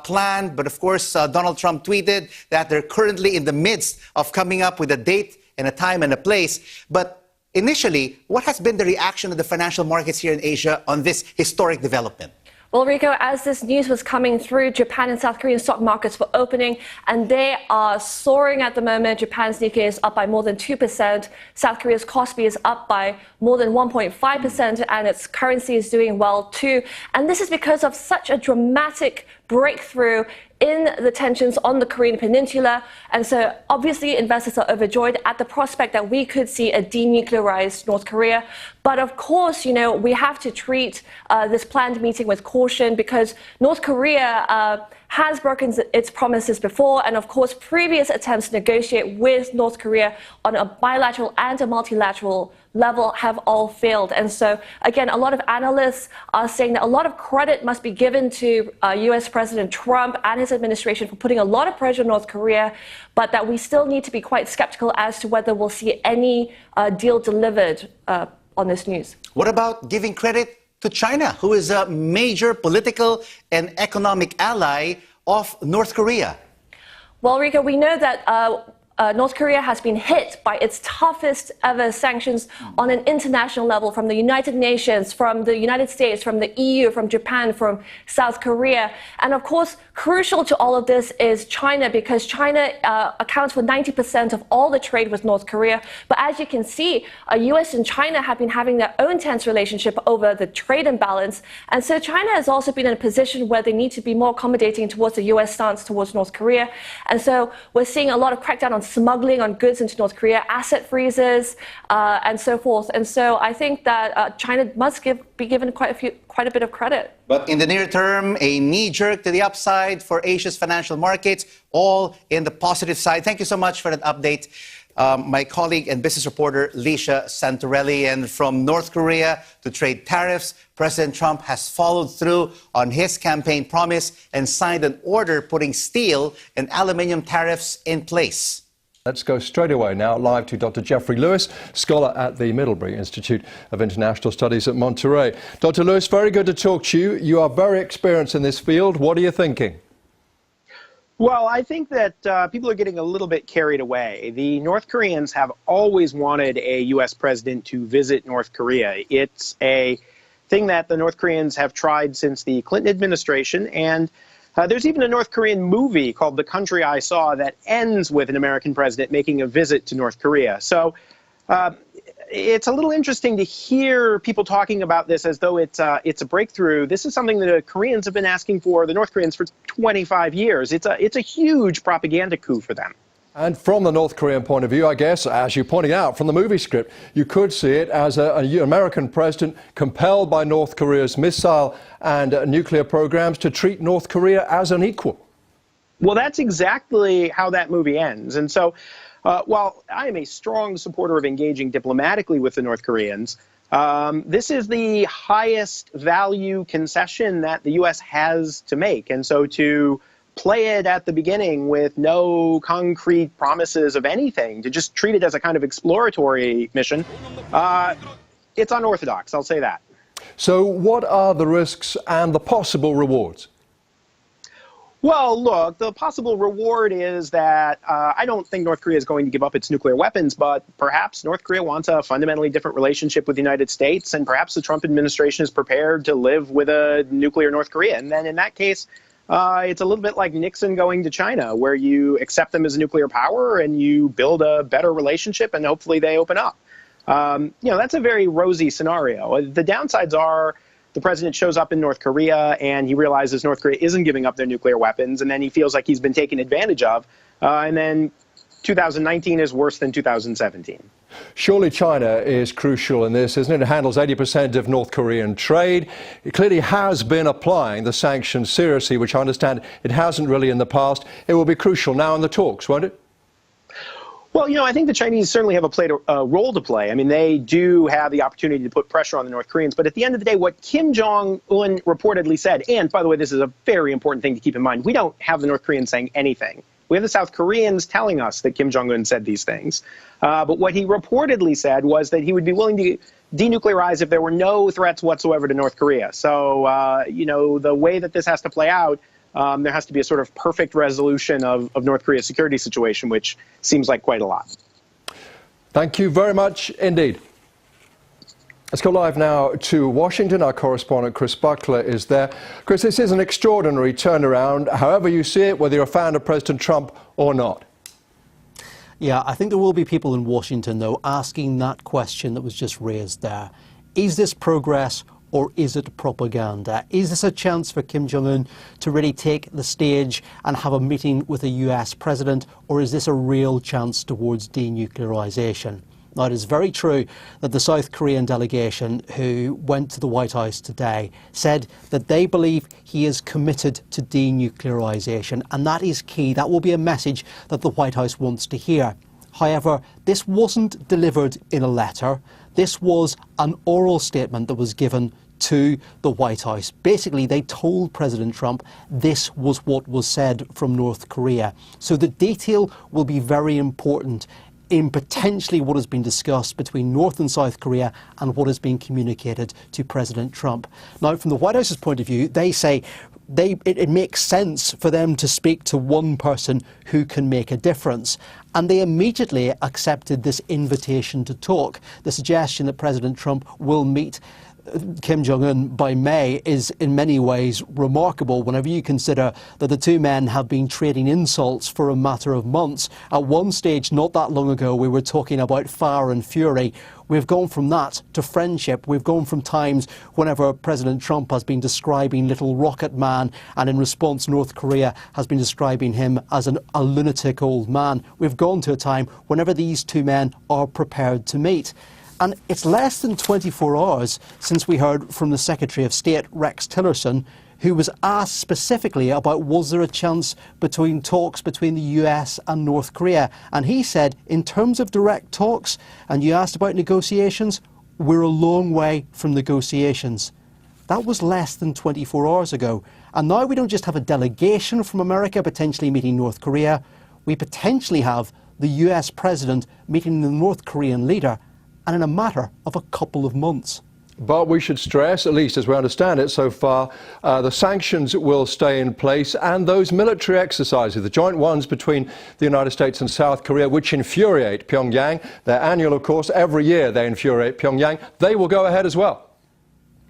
planned. But of course, Donald Trump tweeted that they're currently in the midst of coming up with a date and a time and a place. But initially, what has been the reaction of the financial markets here in Asia on this historic development? Well, Rico, as this news was coming through, Japan and South Korean stock markets were opening, and they are soaring at the moment. Japan's Nikkei is up by more than 2%. South Korea's Kospi is up by more than 1.5%, and its currency is doing well too. And this is because of such a dramatic breakthrough in the tensions on the Korean Peninsula. And so obviously investors are overjoyed at the prospect that we could see a denuclearized North Korea. But of course, you know, we have to treat this planned meeting with caution because North Korea has broken its promises before. And of course, previous attempts to negotiate with North Korea on a bilateral and a multilateral level have all failed. And so, again, a lot of analysts are saying that a lot of credit must be given to U.S. President Trump and his administration for putting a lot of pressure on North Korea, but that we still need to be quite skeptical as to whether we'll see any deal delivered on this news. What about giving credit to China, who is a major political and economic ally of North Korea? Well, Rico, we know that North Korea has been hit by its toughest ever sanctions on an international level from the United Nations, from the United States, from the EU, from Japan, from South Korea. And of course, crucial to all of this is China, because China accounts for 90% of all the trade with North Korea. But as you can see, US and China have been having their own tense relationship over the trade imbalance. And so China has also been in a position where they need to be more accommodating towards the US stance towards North Korea. And so we're seeing a lot of crackdown on smuggling on goods into North Korea, asset freezes, and so forth. And so I think that China must be given quite a bit of credit. But in the near term, a knee jerk to the upside for Asia's financial markets, all in the positive side. Thank you so much for that update. My colleague and business reporter, Licia Santorelli. And from North Korea to trade tariffs, President Trump has followed through on his campaign promise and signed an order putting steel and aluminum tariffs in place. Let's go straight away now live to Dr. Jeffrey Lewis, scholar at the Middlebury Institute of International Studies at Monterey. Dr. Lewis, very good to talk to you. You are very experienced in this field. What are you thinking? Well, I think that people are getting a little bit carried away. The North Koreans have always wanted a U.S. president to visit North Korea. It's a thing that the North Koreans have tried since the Clinton administration. And there's even a North Korean movie called The Country I Saw that ends with an American president making a visit to North Korea. So it's a little interesting to hear people talking about this as though it's a breakthrough. This is something the Koreans have been asking for, the North Koreans, for 25 years. It's a huge propaganda coup for them. And from the North Korean point of view, I guess, as you pointed out from the movie script, you could see it as an American president compelled by North Korea's missile and nuclear programs to treat North Korea as an equal. Well, that's exactly how that movie ends. And so while I am a strong supporter of engaging diplomatically with the North Koreans, this is the highest value concession that the U.S. has to make. And so to play it at the beginning with no concrete promises of anything, to just treat it as a kind of exploratory mission, it's unorthodox, I'll say that. So what are the risks and the possible rewards? Well, look, the possible reward is that I don't think North Korea is going to give up its nuclear weapons, but perhaps North Korea wants a fundamentally different relationship with the United States, and perhaps the Trump administration is prepared to live with a nuclear North Korea. And then in that case, it's a little bit like Nixon going to China, where you accept them as a nuclear power and you build a better relationship and hopefully they open up. That's a very rosy scenario. The downsides are the president shows up in North Korea and he realizes North Korea isn't giving up their nuclear weapons, and then he feels like he's been taken advantage of. And then 2019 is worse than 2017. Surely China is crucial in this, isn't it? It handles 80% of North Korean trade. It clearly has been applying the sanctions seriously, which I understand it hasn't really in the past. It will be crucial now in the talks, won't it? Well, I think the Chinese certainly have a role to play. I mean, they do have the opportunity to put pressure on the North Koreans. But at the end of the day, what Kim Jong-un reportedly said, and by the way, this is a very important thing to keep in mind, we don't have the North Koreans saying anything. We have the South Koreans telling us that Kim Jong-un said these things. But what he reportedly said was that he would be willing to denuclearize if there were no threats whatsoever to North Korea. So, the way that this has to play out, there has to be a sort of perfect resolution of North Korea's security situation, which seems like quite a lot. Thank you very much indeed. Let's go live now to Washington. Our correspondent Chris Buckler is there. Chris, this is an extraordinary turnaround, however you see it, whether you're a fan of President Trump or not. Yeah, I think there will be people in Washington, though, asking that question that was just raised there. Is this progress or is it propaganda? Is this a chance for Kim Jong-un to really take the stage and have a meeting with a US president, or is this a real chance towards denuclearization? Now, it is very true that the South Korean delegation who went to the White House today said that they believe he is committed to denuclearization, and that is key. That will be a message that the White House wants to hear. However, this wasn't delivered in a letter. This was an oral statement that was given to the White House. Basically, they told President Trump this was what was said from North Korea. So the detail will be very important in potentially what has been discussed between North and South Korea and what has been communicated to President Trump. Now, from the White House's point of view, they say it makes sense for them to speak to one person who can make a difference. And they immediately accepted this invitation to talk. The suggestion that President Trump will meet Kim Jong-un by May is in many ways remarkable whenever you consider that the two men have been trading insults for a matter of months. At one stage, not that long ago, we were talking about fire and fury. We've gone from that to friendship. We've gone from times whenever President Trump has been describing Little Rocket Man, and in response North Korea has been describing him as a lunatic old man. We've gone to a time whenever these two men are prepared to meet. And it's less than 24 hours since we heard from the Secretary of State, Rex Tillerson, who was asked specifically about was there a chance between talks between the US and North Korea. And he said, in terms of direct talks, and you asked about negotiations, we're a long way from negotiations. That was less than 24 hours ago. And now we don't just have a delegation from America potentially meeting North Korea, we potentially have the US president meeting the North Korean leader, and in a matter of a couple of months. But we should stress, at least as we understand it so far, the sanctions will stay in place, and those military exercises, the joint ones between the United States and South Korea, which infuriate Pyongyang, they're annual, of course, every year they infuriate Pyongyang, they will go ahead as well.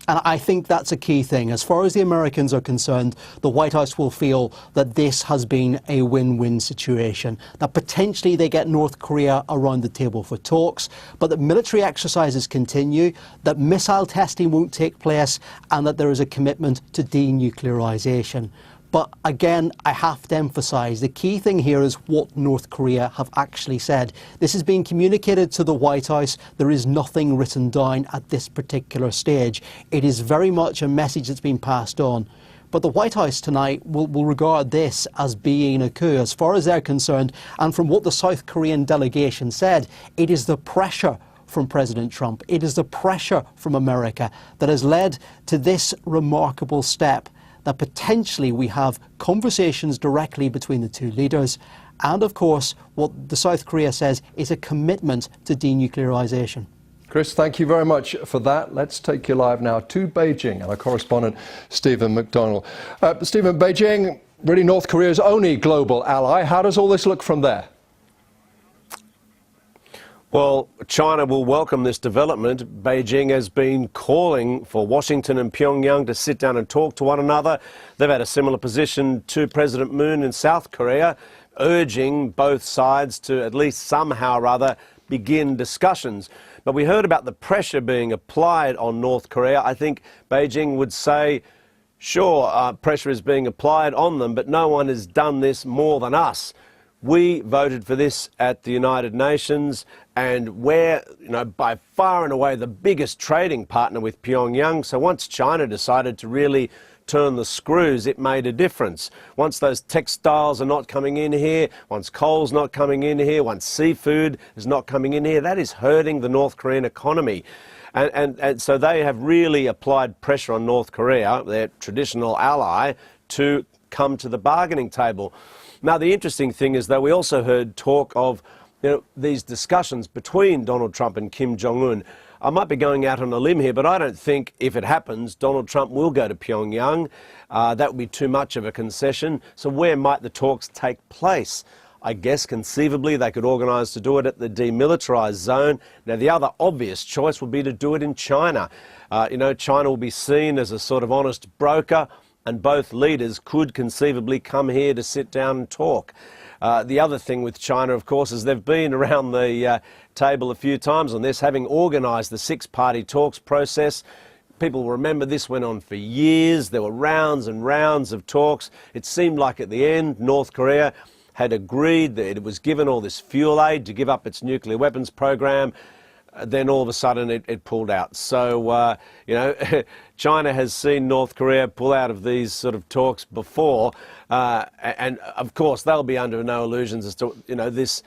And I think that's a key thing. As far as the Americans are concerned, the White House will feel that this has been a win-win situation, that potentially they get North Korea around the table for talks, but that military exercises continue, that missile testing won't take place, and that there is a commitment to denuclearization. But again, I have to emphasise the key thing here is what North Korea have actually said. This is being communicated to the White House. There is nothing written down at this particular stage. It is very much a message that's been passed on. But the White House tonight will regard this as being a coup as far as they're concerned. And from what the South Korean delegation said, it is the pressure from President Trump, it is the pressure from America that has led to this remarkable step, that potentially we have conversations directly between the two leaders, and of course what the South Korea says is a commitment to denuclearization. Chris, thank you very much for that. Let's take you live now to Beijing and our correspondent Stephen McDonald. Stephen, Beijing, really North Korea's only global ally. How does all this look from there? Well, China will welcome this development. Beijing has been calling for Washington and Pyongyang to sit down and talk to one another. They've had a similar position to President Moon in South Korea, urging both sides to at least somehow or other begin discussions. But we heard about the pressure being applied on North Korea. I think Beijing would say, sure, pressure is being applied on them, but no one has done this more than us. We voted for this at the United Nations, and we're, by far and away the biggest trading partner with Pyongyang. So once China decided to really turn the screws, it made a difference. Once those textiles are not coming in here, once coal's not coming in here, once seafood is not coming in here, that is hurting the North Korean economy. And so they have really applied pressure on North Korea, their traditional ally, to come to the bargaining table. Now, the interesting thing is that we also heard talk of these discussions between Donald Trump and Kim Jong-un. I might be going out on a limb here, but I don't think if it happens, Donald Trump will go to Pyongyang. That would be too much of a concession. So where might the talks take place? I guess conceivably they could organise to do it at the demilitarised zone. Now, the other obvious choice would be to do it in China. China will be seen as a sort of honest broker, and both leaders could conceivably come here to sit down and talk. The other thing with China, of course, is they've been around the table a few times on this, having organised the six-party talks process. People will remember this went on for years. There were rounds and rounds of talks. It seemed like at the end, North Korea had agreed that it was given all this fuel aid to give up its nuclear weapons program. Then all of a sudden it pulled out. So, China has seen North Korea pull out of these sort of talks before. And of course, they'll be under no illusions as to, this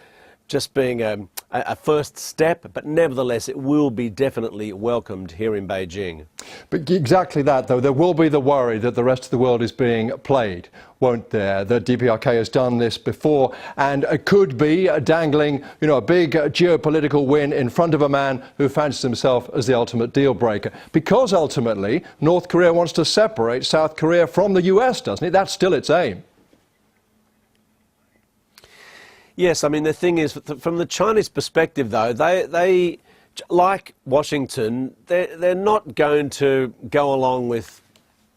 just being a first step, but nevertheless, it will be definitely welcomed here in Beijing. But exactly that, though. There will be the worry that the rest of the world is being played, won't there? The DPRK has done this before, and it could be dangling, a big geopolitical win in front of a man who fancies himself as the ultimate deal breaker. Because ultimately, North Korea wants to separate South Korea from the US, doesn't it? That's still its aim. Yes, I mean, the thing is, from the Chinese perspective, though, they like Washington, they're not going to go along with,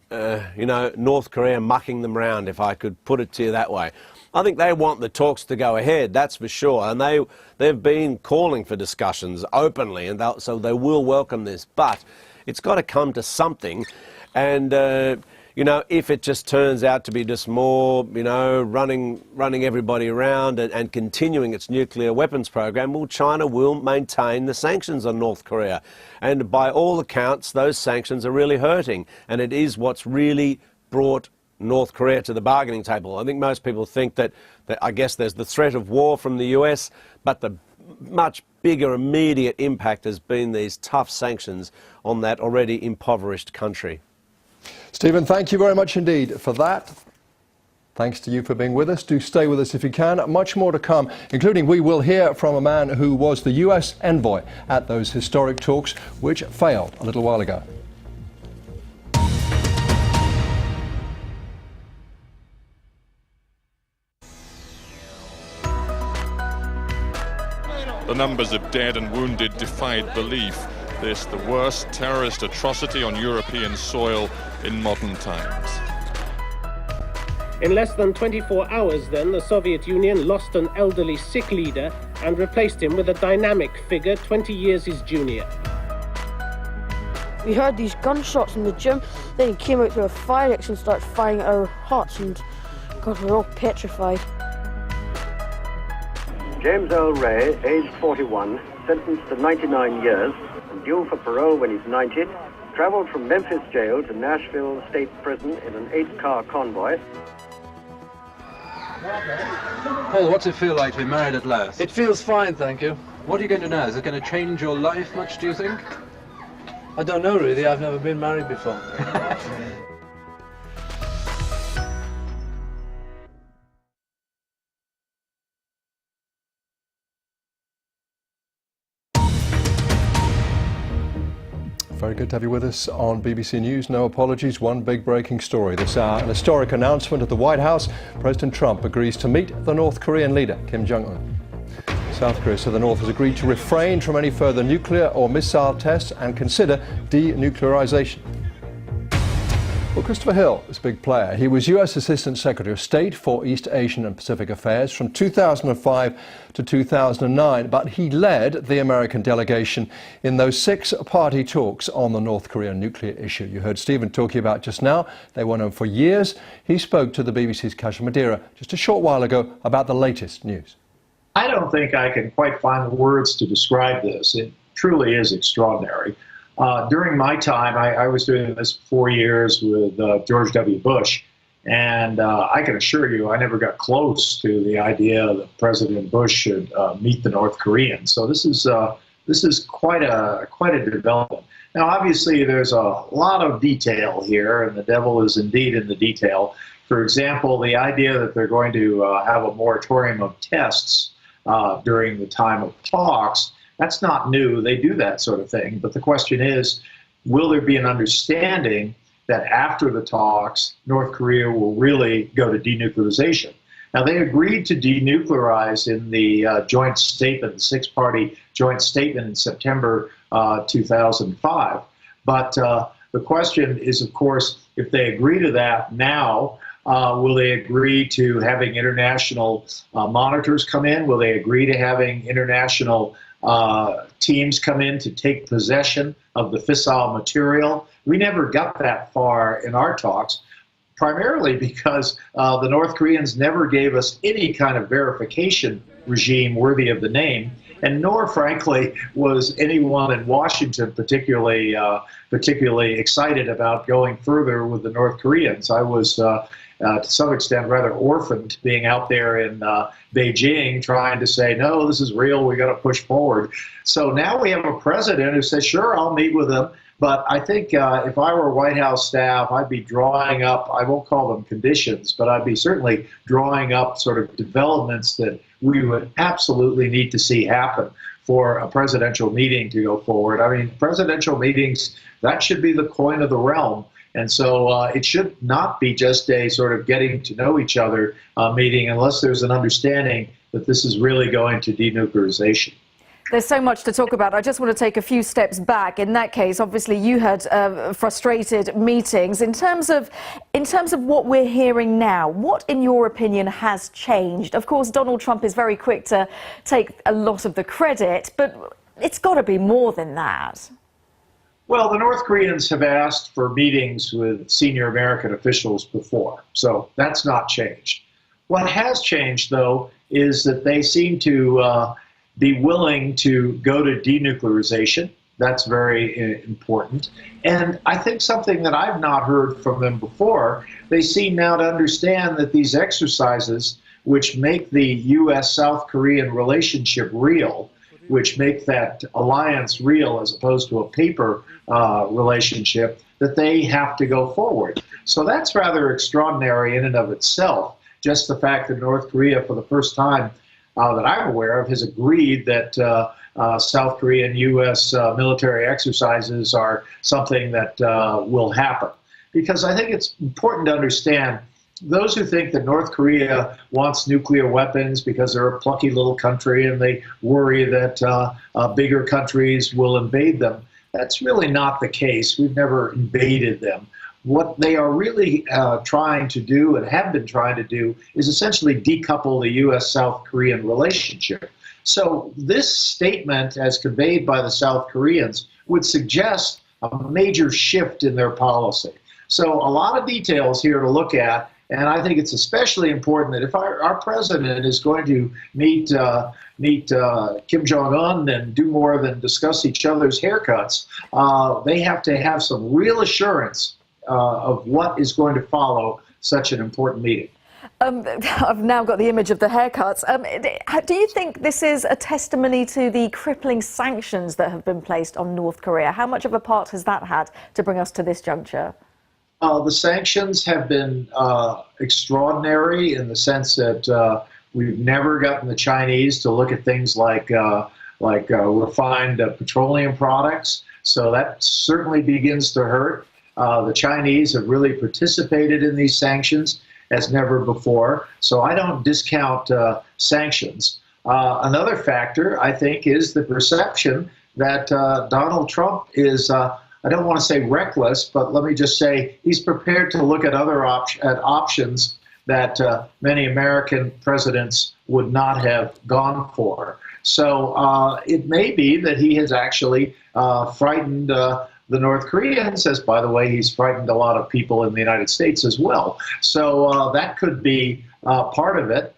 North Korea mucking them around, if I could put it to you that way. I think they want the talks to go ahead, that's for sure, and they've been calling for discussions openly, and so they will welcome this. But it's got to come to something, and if it just turns out to be just more, running everybody around and continuing its nuclear weapons program, well, China will maintain the sanctions on North Korea. And by all accounts, those sanctions are really hurting. And it is what's really brought North Korea to the bargaining table. I think most people think that I guess there's the threat of war from the US, but the much bigger immediate impact has been these tough sanctions on that already impoverished country. Stephen, thank you very much indeed for that. Thanks to you for being with us. Do stay with us if you can. Much more to come, including we will hear from a man who was the US envoy at those historic talks, which failed a little while ago. The numbers of dead and wounded defied belief. this the worst terrorist atrocity on European soil in modern times. In less than 24 hours, then, the Soviet Union lost an elderly sick leader and replaced him with a dynamic figure 20 years his junior. We heard these gunshots in the gym, then he came out to a fire exit and started firing at our huts, and God, we were all petrified. James Earl Ray, aged 41, sentenced to 99 years and due for parole when he's 90, travelled from Memphis jail to Nashville State Prison in an 8-car convoy. Paul, what's it feel like to be married at last? It feels fine, thank you. What are you going to do now? Is it going to change your life much, do you think? I don't know, really. I've never been married before. Very good to have you with us on BBC News. No apologies. One big breaking story this hour. An historic announcement at the White House. President Trump agrees to meet the North Korean leader, Kim Jong-un. South Korea said the North has agreed to refrain from any further nuclear or missile tests and consider denuclearization. Well, Christopher Hill is a big player. He was US Assistant Secretary of State for East Asian and Pacific Affairs from 2005 to 2009, but he led the American delegation in those 6-party talks on the North Korean nuclear issue. You heard Stephen talking about just now. They went on for years. He spoke to the BBC's Kasha Madeira just a short while ago about the latest news. I don't think I can quite find the words to describe this. It truly is extraordinary. During my time, I was doing this 4 years with George W. Bush, and I can assure you I never got close to the idea that President Bush should meet the North Koreans. So this is quite a development. Now, obviously, there's a lot of detail here, and the devil is indeed in the detail. For example, the idea that they're going to have a moratorium of tests during the time of talks. That's not new. They do that sort of thing. But the question is, will there be an understanding that after the talks, North Korea will really go to denuclearization? Now, they agreed to denuclearize in the joint statement, the 6-party joint statement in September 2005. But the question is, of course, if they agree to that now, will they agree to having international monitors come in? Will they agree to having international teams come in to take possession of the fissile material? We never got that far in our talks, primarily because the North Koreans never gave us any kind of verification regime worthy of the name, and nor, frankly, was anyone in Washington particularly excited about going further with the North Koreans. I was to some extent rather orphaned being out there in Beijing trying to say, no, this is real, we got to push forward. So now we have a president who says, sure, I'll meet with them. But I think if I were White House staff, I'd be drawing up, I won't call them conditions, but I'd be certainly drawing up sort of developments that we would absolutely need to see happen for a presidential meeting to go forward. I mean, presidential meetings, that should be the coin of the realm. And so it should not be just a sort of getting to know each other meeting unless there's an understanding that this is really going to denuclearization. There's so much to talk about. I just want to take a few steps back. In that case, obviously, you had frustrated meetings. In terms of what we're hearing now, what, in your opinion, has changed? Of course, Donald Trump is very quick to take a lot of the credit, but it's got to be more than that. Well, the North Koreans have asked for meetings with senior American officials before, so that's not changed. What has changed, though, is that they seem to be willing to go to denuclearization. That's very important. And I think something that I've not heard from them before, they seem now to understand that these exercises, which make the U.S.-South Korean relationship real, which make that alliance real as opposed to a paper relationship, that they have to go forward. So that's rather extraordinary in and of itself. Just the fact that North Korea, for the first time that I'm aware of, has agreed that South Korean U.S. military exercises are something that will happen. Because I think it's important to understand those who think that North Korea wants nuclear weapons because they're a plucky little country and they worry that bigger countries will invade them, That's really not the case. We've never invaded them. What they are really trying to do and have been trying to do is essentially decouple the U.S.-South Korean relationship. So this statement, as conveyed by the South Koreans, would suggest a major shift in their policy. So a lot of details here to look at, and I think it's especially important that if our president is going to meet Kim Jong-un and do more than discuss each other's haircuts, they have to have some real assurance of what is going to follow such an important meeting. I've now got the image of the haircuts. Do you think this is a testimony to the crippling sanctions that have been placed on North Korea? How much of a part has that had to bring us to this juncture? The sanctions have been extraordinary in the sense that we've never gotten the Chinese to look at things like refined petroleum products. So that certainly begins to hurt. The Chinese have really participated in these sanctions as never before. So I don't discount sanctions. Another factor, I think, is the perception that Donald Trump is, I don't want to say reckless, but let me just say he's prepared to look at other options that many American presidents would not have gone for. So it may be that he has actually frightened the North Koreans, as, by the way, he's frightened a lot of people in the United States as well. So that could be part of it.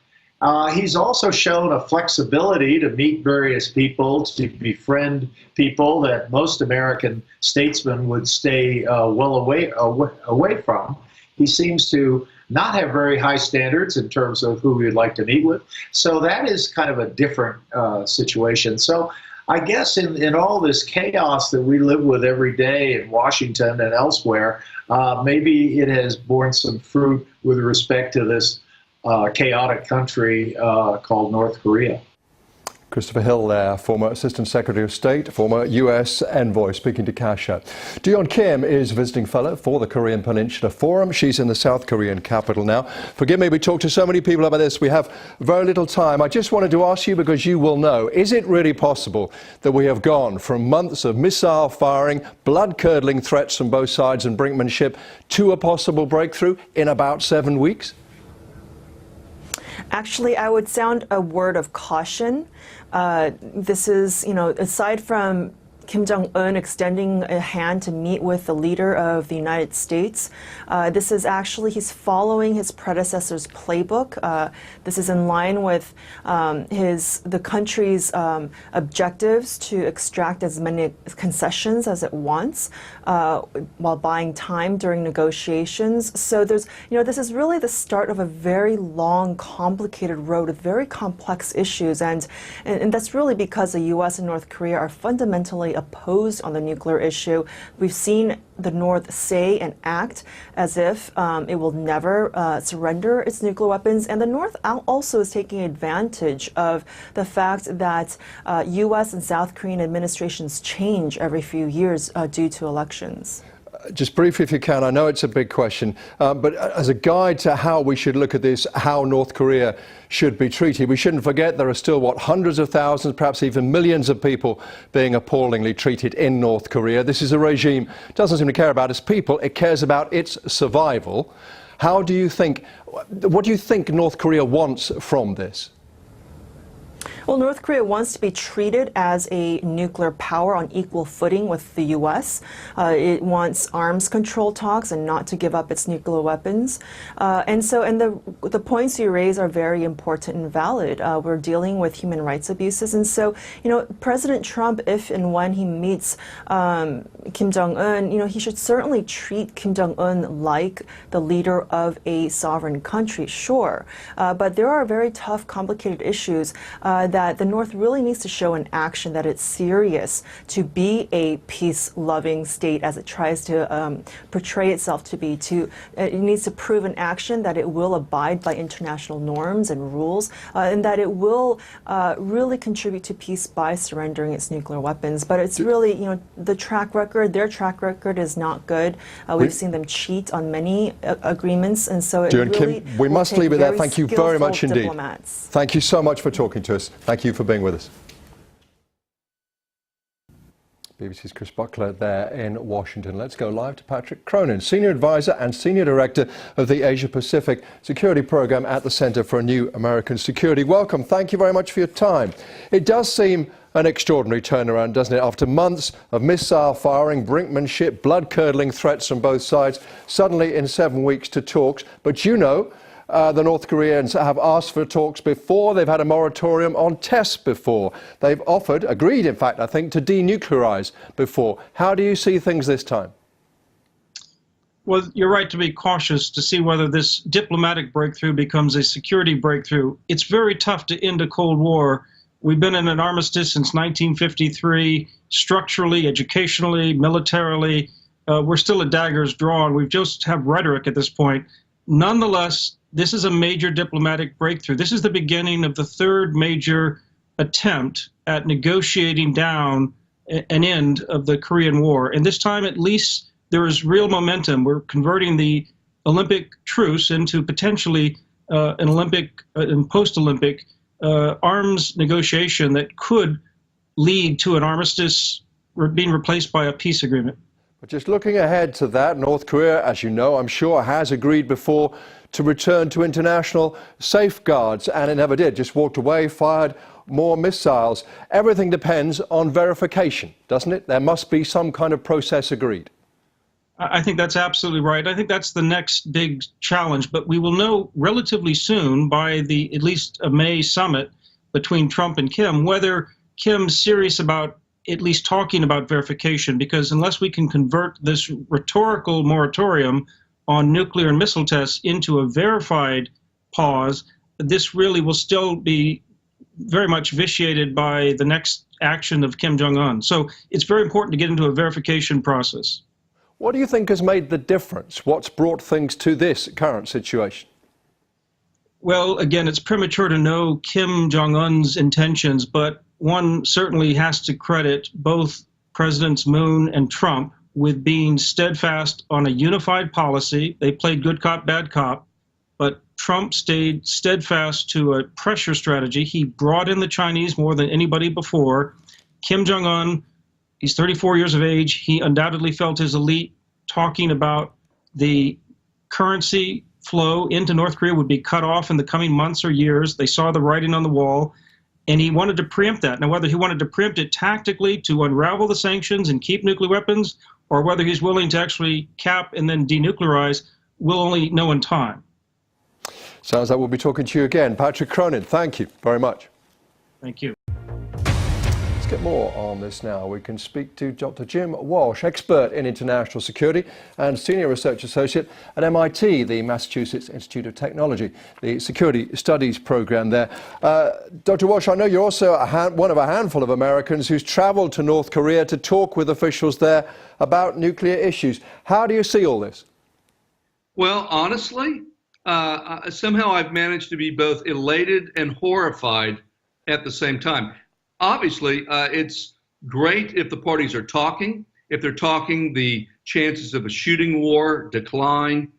He's also shown a flexibility to meet various people, to befriend people that most American statesmen would stay well away from. He seems to not have very high standards in terms of who we'd like to meet with. So that is kind of a different situation. So I guess in all this chaos that we live with every day in Washington and elsewhere, maybe it has borne some fruit with respect to this chaotic country called North Korea. Christopher Hill there, former Assistant Secretary of State, former U.S. envoy, speaking to Kasha. Deon Kim is visiting fellow for the Korean Peninsula Forum. She's in the South Korean capital now. Forgive me, we talk to so many people about this. We have very little time. I just wanted to ask you, because you will know, is it really possible that we have gone from months of missile firing, blood-curdling threats from both sides and brinkmanship to a possible breakthrough in about 7 weeks? Actually, I would sound a word of caution. This is, aside from Kim Jong-un extending a hand to meet with the leader of the United States. This is actually, he's following his predecessor's playbook. This is in line with the country's objectives to extract as many concessions as it wants while buying time during negotiations. So there's, this is really the start of a very long, complicated road with very complex issues. And that's really because the U.S. and North Korea are fundamentally opposed on the nuclear issue. We've seen the North say and act as if it will never surrender its nuclear weapons, and the North also is taking advantage of the fact that U.S. and South Korean administrations change every few years due to elections. Just briefly, if you can, I know it's a big question, but as a guide to how we should look at this, how North Korea should be treated, we shouldn't forget there are still, hundreds of thousands, perhaps even millions of people being appallingly treated in North Korea. This is a regime that doesn't seem to care about its people, it cares about its survival. What do you think North Korea wants from this? Well, North Korea wants to be treated as a nuclear power on equal footing with the U.S. It wants arms control talks and not to give up its nuclear weapons. And the points you raise are very important and valid. We're dealing with human rights abuses. And so, President Trump, if and when he meets Kim Jong-un, he should certainly treat Kim Jong-un like the leader of a sovereign country, sure. But there are very tough, complicated issues that the North really needs to show in action that it's serious to be a peace-loving state as it tries to portray itself to be. It needs to prove in action that it will abide by international norms and rules, and that it will really contribute to peace by surrendering its nuclear weapons. But it's really, the track record, their track record is not good. We've seen them cheat on many agreements, and so it really Kim, we must leave it there. Thank you very much indeed. Diplomats. Thank you so much for talking to us. Thank you for being with us. BBC's Chris Buckler there in Washington. Let's go live to Patrick Cronin, Senior Advisor and Senior Director of the Asia Pacific Security Program at the Center for New American Security. Welcome. Thank you very much for your time. It does seem an extraordinary turnaround, doesn't it? After months of missile firing, brinkmanship, blood-curdling threats from both sides, suddenly in 7 weeks to talks. But you know, the North Koreans have asked for talks before. They've had a moratorium on tests before. They've agreed, in fact, I think, to denuclearize before. How do you see things this time? Well, you're right to be cautious to see whether this diplomatic breakthrough becomes a security breakthrough. It's very tough to end a Cold War. We've been in an armistice since 1953, structurally, educationally, militarily. We're still at daggers drawn. We just have rhetoric at this point. Nonetheless, this is a major diplomatic breakthrough. This is the beginning of the third major attempt at negotiating down an end of the Korean War. And this time, at least, there is real momentum. We're converting the Olympic truce into potentially an Olympic and post-Olympic arms negotiation that could lead to an armistice being replaced by a peace agreement. But just looking ahead to that, North Korea, as you know, I'm sure, has agreed before to return to international safeguards, and it never did. Just walked away, fired more missiles. Everything depends on verification, doesn't it? There must be some kind of process agreed. I think that's absolutely right. I think that's the next big challenge, but we will know relatively soon by the at least a May summit between Trump and Kim whether Kim's serious about at least talking about verification, because unless we can convert this rhetorical moratorium on nuclear and missile tests into a verified pause, this really will still be very much vitiated by the next action of Kim Jong-un. So it's very important to get into a verification process. What do you think has made the difference? What's brought things to this current situation? Well, again, it's premature to know Kim Jong-un's intentions, but one certainly has to credit both Presidents Moon and Trump with being steadfast on a unified policy. They played good cop, bad cop, but Trump stayed steadfast to a pressure strategy. He brought in the Chinese more than anybody before. Kim Jong-un, he's 34 years of age. He undoubtedly felt his elite talking about the currency flow into North Korea would be cut off in the coming months or years. They saw the writing on the wall, and he wanted to preempt that. Now, whether he wanted to preempt it tactically to unravel the sanctions and keep nuclear weapons, or whether he's willing to actually cap and then denuclearize, we'll only know in time. Sounds like we'll be talking to you again. Patrick Cronin, thank you very much. Thank you. Let's get more on this now. We can speak to Dr. Jim Walsh, expert in international security and senior research associate at MIT, the Massachusetts Institute of Technology, the security studies program there. Dr. Walsh, I know you're also one of a handful of Americans who's traveled to North Korea to talk with officials there about nuclear issues. How do you see all this? Well, honestly, somehow I've managed to be both elated and horrified at the same time. Obviously, it's great if the parties are talking. If they're talking, the chances of a shooting war decline,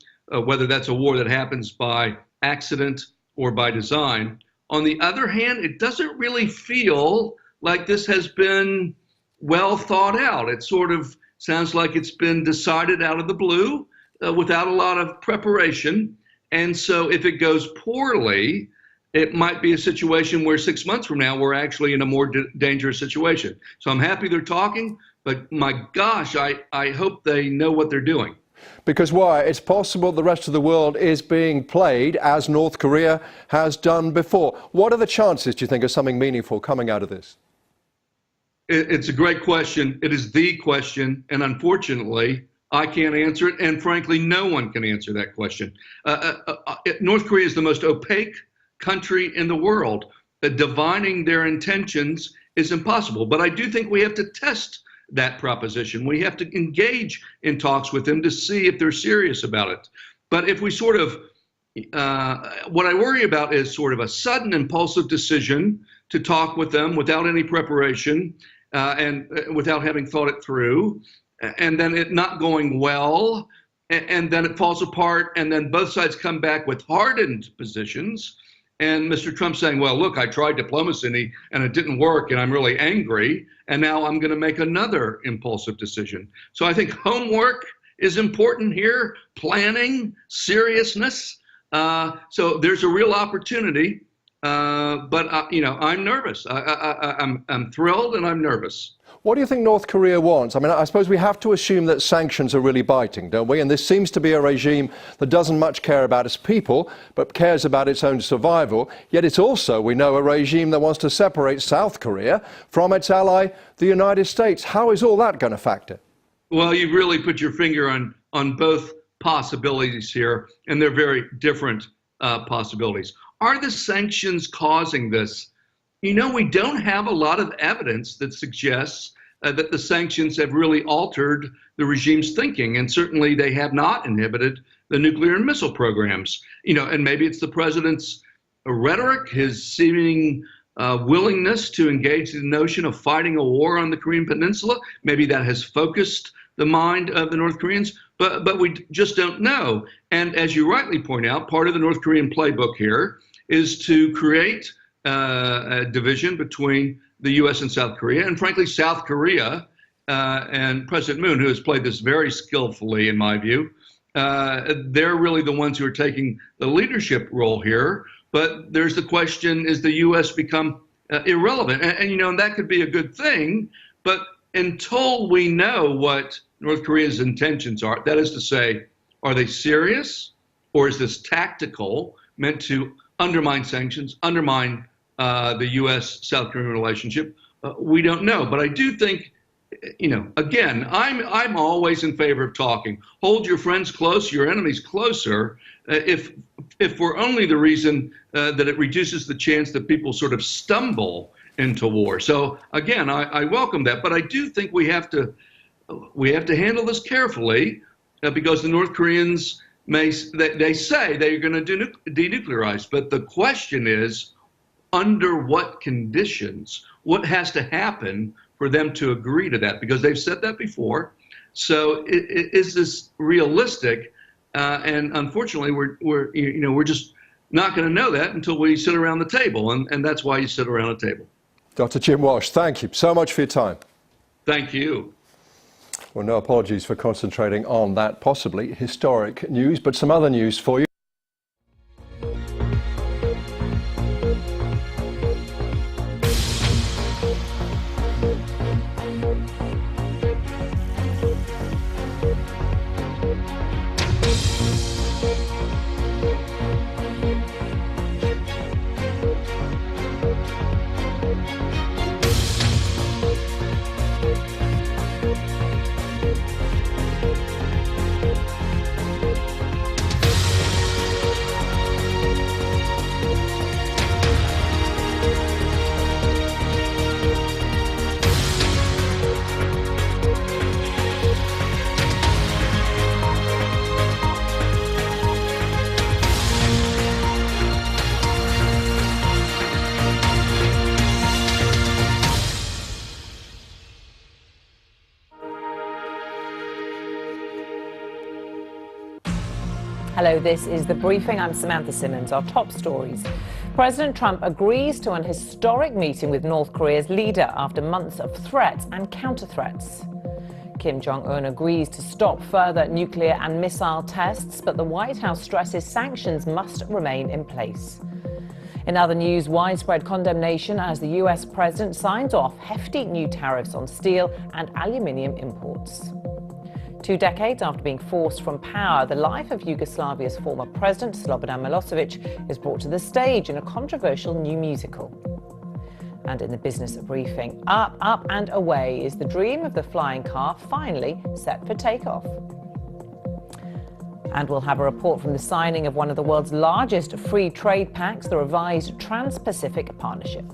whether that's a war that happens by accident or by design. On the other hand, it doesn't really feel like this has been well thought out. It sort of sounds like it's been decided out of the blue without a lot of preparation. And so if it goes poorly, it might be a situation where 6 months from now, we're actually in a more dangerous situation. So I'm happy they're talking, but my gosh, I hope they know what they're doing. Because why? It's possible the rest of the world is being played as North Korea has done before. What are the chances, do you think, of something meaningful coming out of this? It's a great question. It is the question. And unfortunately, I can't answer it. And frankly, no one can answer that question. North Korea is the most opaque country in the world. Divining their intentions is impossible. But I do think we have to test that proposition. We have to engage in talks with them to see if they're serious about it. But if we sort of, what I worry about is sort of a sudden impulsive decision to talk with them without any preparation and without having thought it through, and then it not going well, and then it falls apart, and then both sides come back with hardened positions. and Mr. Trump saying, well, look, I tried diplomacy and it didn't work and I'm really angry, and now I'm going to make another impulsive decision. So I think homework is important here, planning, seriousness. So there's a real opportunity, but I'm nervous. I'm thrilled and I'm nervous. What do you think North Korea wants? I mean, I suppose we have to assume that sanctions are really biting, don't we? And this seems to be a regime that doesn't much care about its people, but cares about its own survival. Yet it's also, we know, a regime that wants to separate South Korea from its ally, the United States. How is all that going to factor? Well, you really put your finger on both possibilities here, and they're very different possibilities. Are the sanctions causing this? We don't have a lot of evidence that suggests that the sanctions have really altered the regime's thinking, and certainly they have not inhibited the nuclear and missile programs. And maybe it's the president's rhetoric, his seeming willingness to engage the notion of fighting a war on the Korean Peninsula. Maybe that has focused the mind of the North Koreans, but we just don't know. And as you rightly point out, part of the North Korean playbook here is to create a division between the U.S. and South Korea. And frankly, South Korea and President Moon, who has played this very skillfully, in my view, they're really the ones who are taking the leadership role here. But there's the question, is the U.S. become irrelevant? And that could be a good thing. But until we know what North Korea's intentions are, that is to say, are they serious, or is this tactical, meant to undermine sanctions, undermine the U.S.-South Korean relationship? We don't know. But I do think, again, I'm always in favor of talking. Hold your friends close, your enemies closer, if for only the reason that it reduces the chance that people sort of stumble into war. So again, I welcome that, but I do think we have to handle this carefully because the North Koreans they say they're going to denuclearize, but the question is, under what conditions? What has to happen for them to agree to that? Because they've said that before. So is this realistic? And unfortunately, we're just not going to know that until we sit around the table, and that's why you sit around a table. Dr. Jim Walsh, thank you so much for your time. Thank you. Well, no apologies for concentrating on that possibly historic news, but some other news for you. Hello, this is The Briefing. I'm Samantha Simmons. Our top stories. President Trump agrees to an historic meeting with North Korea's leader after months of threats and counter-threats. Kim Jong-un agrees to stop further nuclear and missile tests, but the White House stresses sanctions must remain in place. In other news, widespread condemnation as the US president signs off hefty new tariffs on steel and aluminium imports. 2 decades after being forced from power, the life of Yugoslavia's former president, Slobodan Milosevic, is brought to the stage in a controversial new musical. And in the business briefing, up, up and away is the dream of the flying car finally set for takeoff. And we'll have a report from the signing of one of the world's largest free trade pacts, the revised Trans-Pacific Partnership.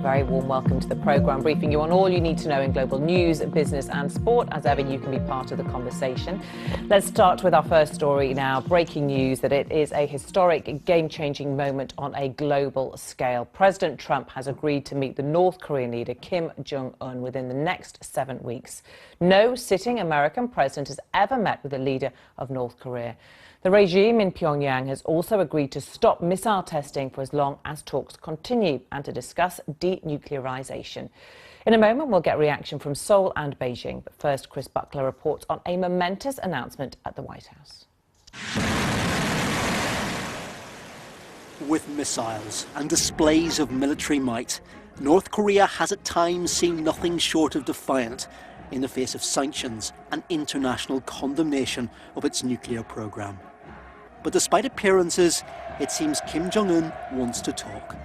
Very warm welcome to the programme, briefing you on all you need to know in global news, business and sport. As ever, you can be part of the conversation. Let's start with our first story now. Breaking news that it is a historic, game-changing moment on a global scale. President Trump has agreed to meet the North Korean leader Kim Jong-un within the next 7 weeks. No sitting American president has ever met with the leader of North Korea. The regime in Pyongyang has also agreed to stop missile testing for as long as talks continue and to discuss denuclearization. In a moment, we'll get reaction from Seoul and Beijing. But first, Chris Buckler reports on a momentous announcement at the White House. With missiles and displays of military might, North Korea has at times seemed nothing short of defiant in the face of sanctions and international condemnation of its nuclear program. But despite appearances, it seems Kim Jong-un wants to talk.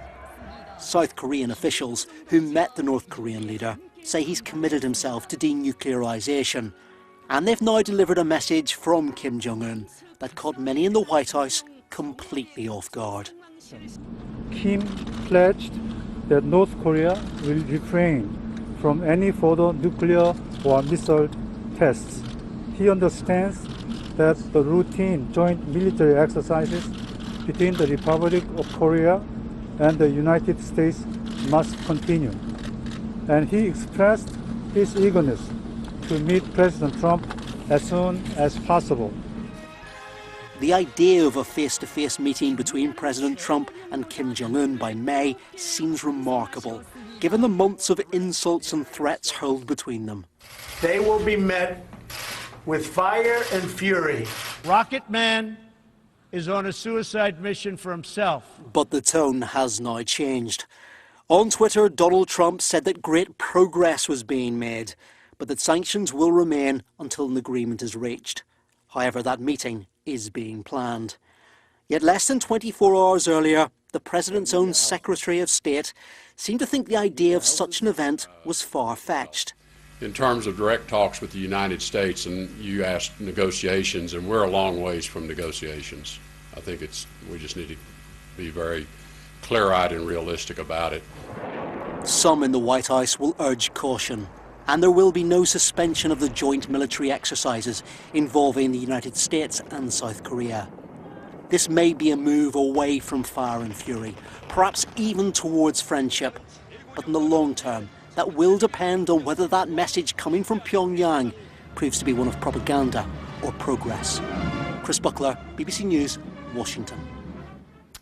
South Korean officials who met the North Korean leader say he's committed himself to denuclearization, and they've now delivered a message from Kim Jong-un that caught many in the White House completely off guard. Kim pledged that North Korea will refrain from any further nuclear or missile tests. He understands that the routine joint military exercises between the Republic of Korea and the United States must continue. And he expressed his eagerness to meet President Trump as soon as possible. The idea of a face-to-face meeting between President Trump and Kim Jong-un by May seems remarkable, given the months of insults and threats hurled between them. They will be met with fire and fury. Rocket Man is on a suicide mission for himself. But the tone has now changed. On Twitter, Donald Trump said that great progress was being made, but that sanctions will remain until an agreement is reached. However, that meeting is being planned. Yet less than 24 hours earlier, the president's own Secretary of State seemed to think the idea of such an event was far-fetched. In terms of direct talks with the United States, and you asked negotiations, and we're a long ways from negotiations. I think we just need to be very clear-eyed and realistic about it. Some in the White House will urge caution, and there will be no suspension of the joint military exercises involving the United States and South Korea. This may be a move away from fire and fury, perhaps even towards friendship, but in the long term, that will depend on whether that message coming from Pyongyang proves to be one of propaganda or progress. Chris Buckler, BBC News, Washington.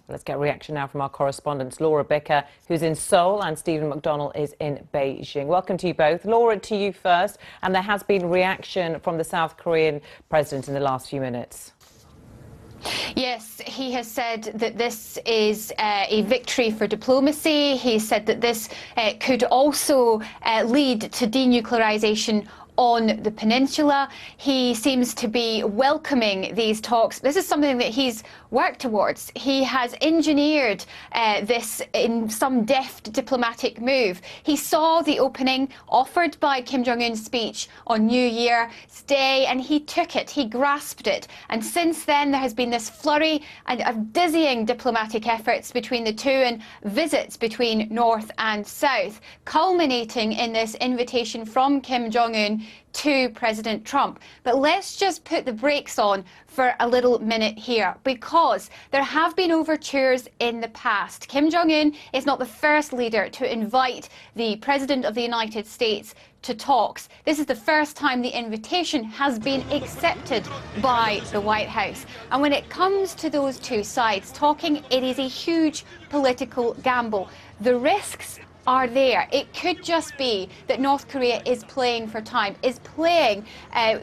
Let's get reaction now from our correspondents, Laura Bicker, who's in Seoul, and Stephen McDonnell is in Beijing. Welcome to you both. Laura, to you first. And there has been reaction from the South Korean president in the last few minutes. Yes, he has said that this is a victory for diplomacy. He said that this could also lead to denuclearization on the peninsula. He seems to be welcoming these talks. This is something that he's worked towards. He has engineered this in some deft diplomatic move. He saw the opening offered by Kim Jong-un's speech on New Year's Day, and he took it, he grasped it. And since then, there has been this flurry of dizzying diplomatic efforts between the two and visits between North and South, culminating in this invitation from Kim Jong-un to President Trump. But let's just put the brakes on for a little minute here, because there have been overtures in the past. Kim Jong-un is not the first leader to invite the President of the United States to talks. This is the first time the invitation has been accepted by the White House. And when it comes to those two sides talking, it is a huge political gamble. The risks are there. It could just be that North Korea is playing for time, is playing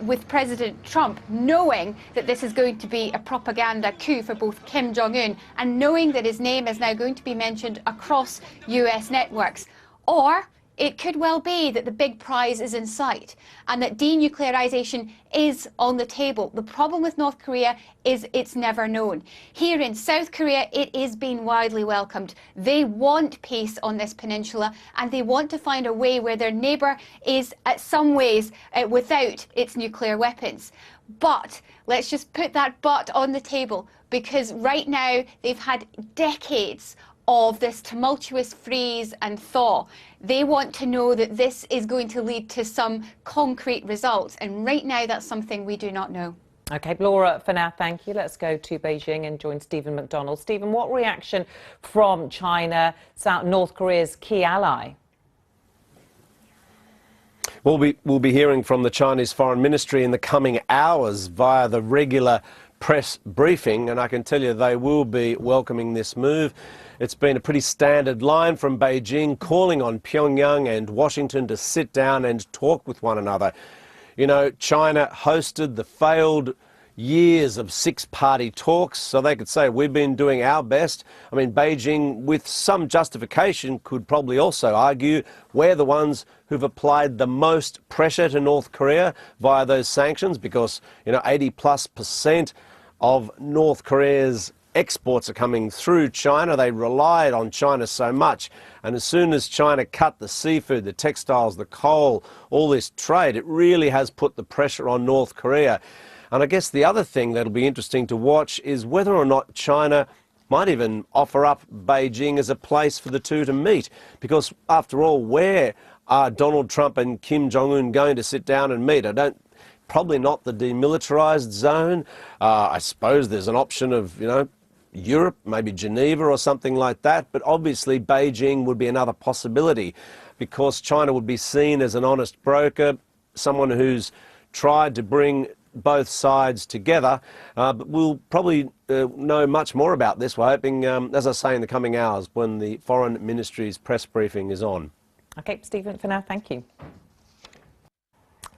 with President Trump, knowing that this is going to be a propaganda coup for both Kim Jong-un and knowing that his name is now going to be mentioned across US networks. Or it could well be that the big prize is in sight and that denuclearization is on the table. The problem with North Korea is it's never known. Here in South Korea, it is being widely welcomed. They want peace on this peninsula, and they want to find a way where their neighbour is, at some ways, without its nuclear weapons. But let's just put that but on the table, because right now they've had decades of this tumultuous freeze and thaw. They want to know that this is going to lead to some concrete results. And right now, that's something we do not know. OK, Laura, for now, thank you. Let's go to Beijing and join Stephen McDonald. Stephen, what reaction from China, North Korea's key ally? We'll be hearing from the Chinese Foreign Ministry in the coming hours via the regular press briefing, and I can tell you they will be welcoming this move. It's been a pretty standard line from Beijing, calling on Pyongyang and Washington to sit down and talk with one another. You know, China hosted the failed years of six-party talks, so they could say we've been doing our best. I mean, Beijing, with some justification, could probably also argue we're the ones who've applied the most pressure to North Korea via those sanctions because, you know, 80+% of North Korea's exports are coming through China. They relied on China so much. And as soon as China cut the seafood, the textiles, the coal, all this trade, it really has put the pressure on North Korea. And I guess the other thing that'll be interesting to watch is whether or not China might even offer up Beijing as a place for the two to meet. Because after all, where are Donald Trump and Kim Jong-un going to sit down and meet? Probably not the demilitarized zone. I suppose there's an option of, you know, Europe, maybe Geneva or something like that, but obviously Beijing would be another possibility because China would be seen as an honest broker, someone who's tried to bring both sides together. But we'll probably know much more about this, we're hoping, as I say, in the coming hours when the Foreign Ministry's press briefing is on. OK, Stephen, for now, thank you.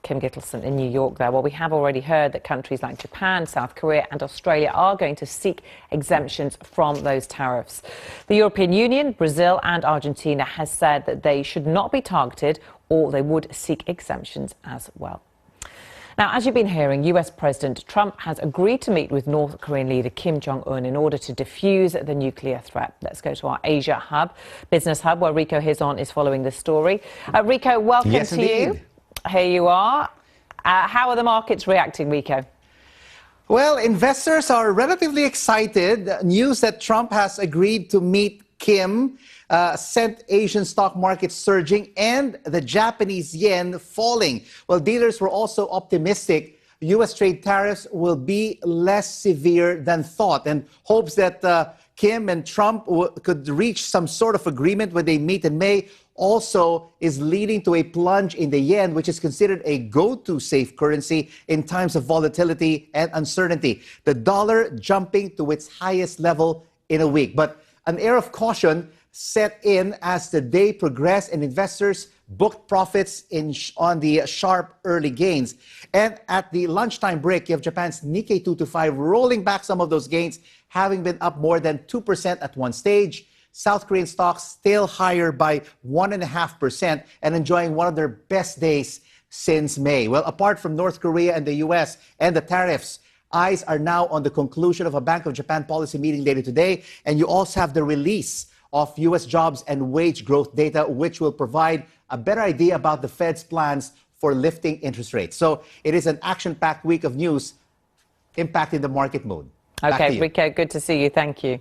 Kim Gittleson in New York there. Well, we have already heard that countries like Japan, South Korea and Australia are going to seek exemptions from those tariffs. The European Union, Brazil and Argentina has said that they should not be targeted or they would seek exemptions as well. Now, as you've been hearing, US President Trump has agreed to meet with North Korean leader Kim Jong-un in order to defuse the nuclear threat. Let's go to our Asia hub, business hub, where Rico Hizon is following this story. Rico, welcome to you. Here you are. How are the markets reacting, Rico? Well, investors are relatively excited. News that Trump has agreed to meet Kim sent Asian stock markets surging and the Japanese yen falling. Well, dealers were also optimistic U.S. trade tariffs will be less severe than thought, and hopes that Kim and Trump could reach some sort of agreement when they meet in May also is leading to a plunge in the yen, which is considered a go-to safe currency in times of volatility and uncertainty. The dollar jumping to its highest level in a week. But an air of caution set in as the day progressed and investors booked profits on the sharp early gains. And at the lunchtime break, you have Japan's Nikkei 225 rolling back some of those gains, having been up more than 2% at one stage. South Korean stocks still higher by 1.5% and enjoying one of their best days since May. Well, apart from North Korea and the U.S. and the tariffs, eyes are now on the conclusion of a Bank of Japan policy meeting later today. And you also have the release of U.S. jobs and wage growth data, which will provide a better idea about the Fed's plans for lifting interest rates. So it is an action-packed week of news impacting the market mood. Okay, Rico, good to see you. Thank you.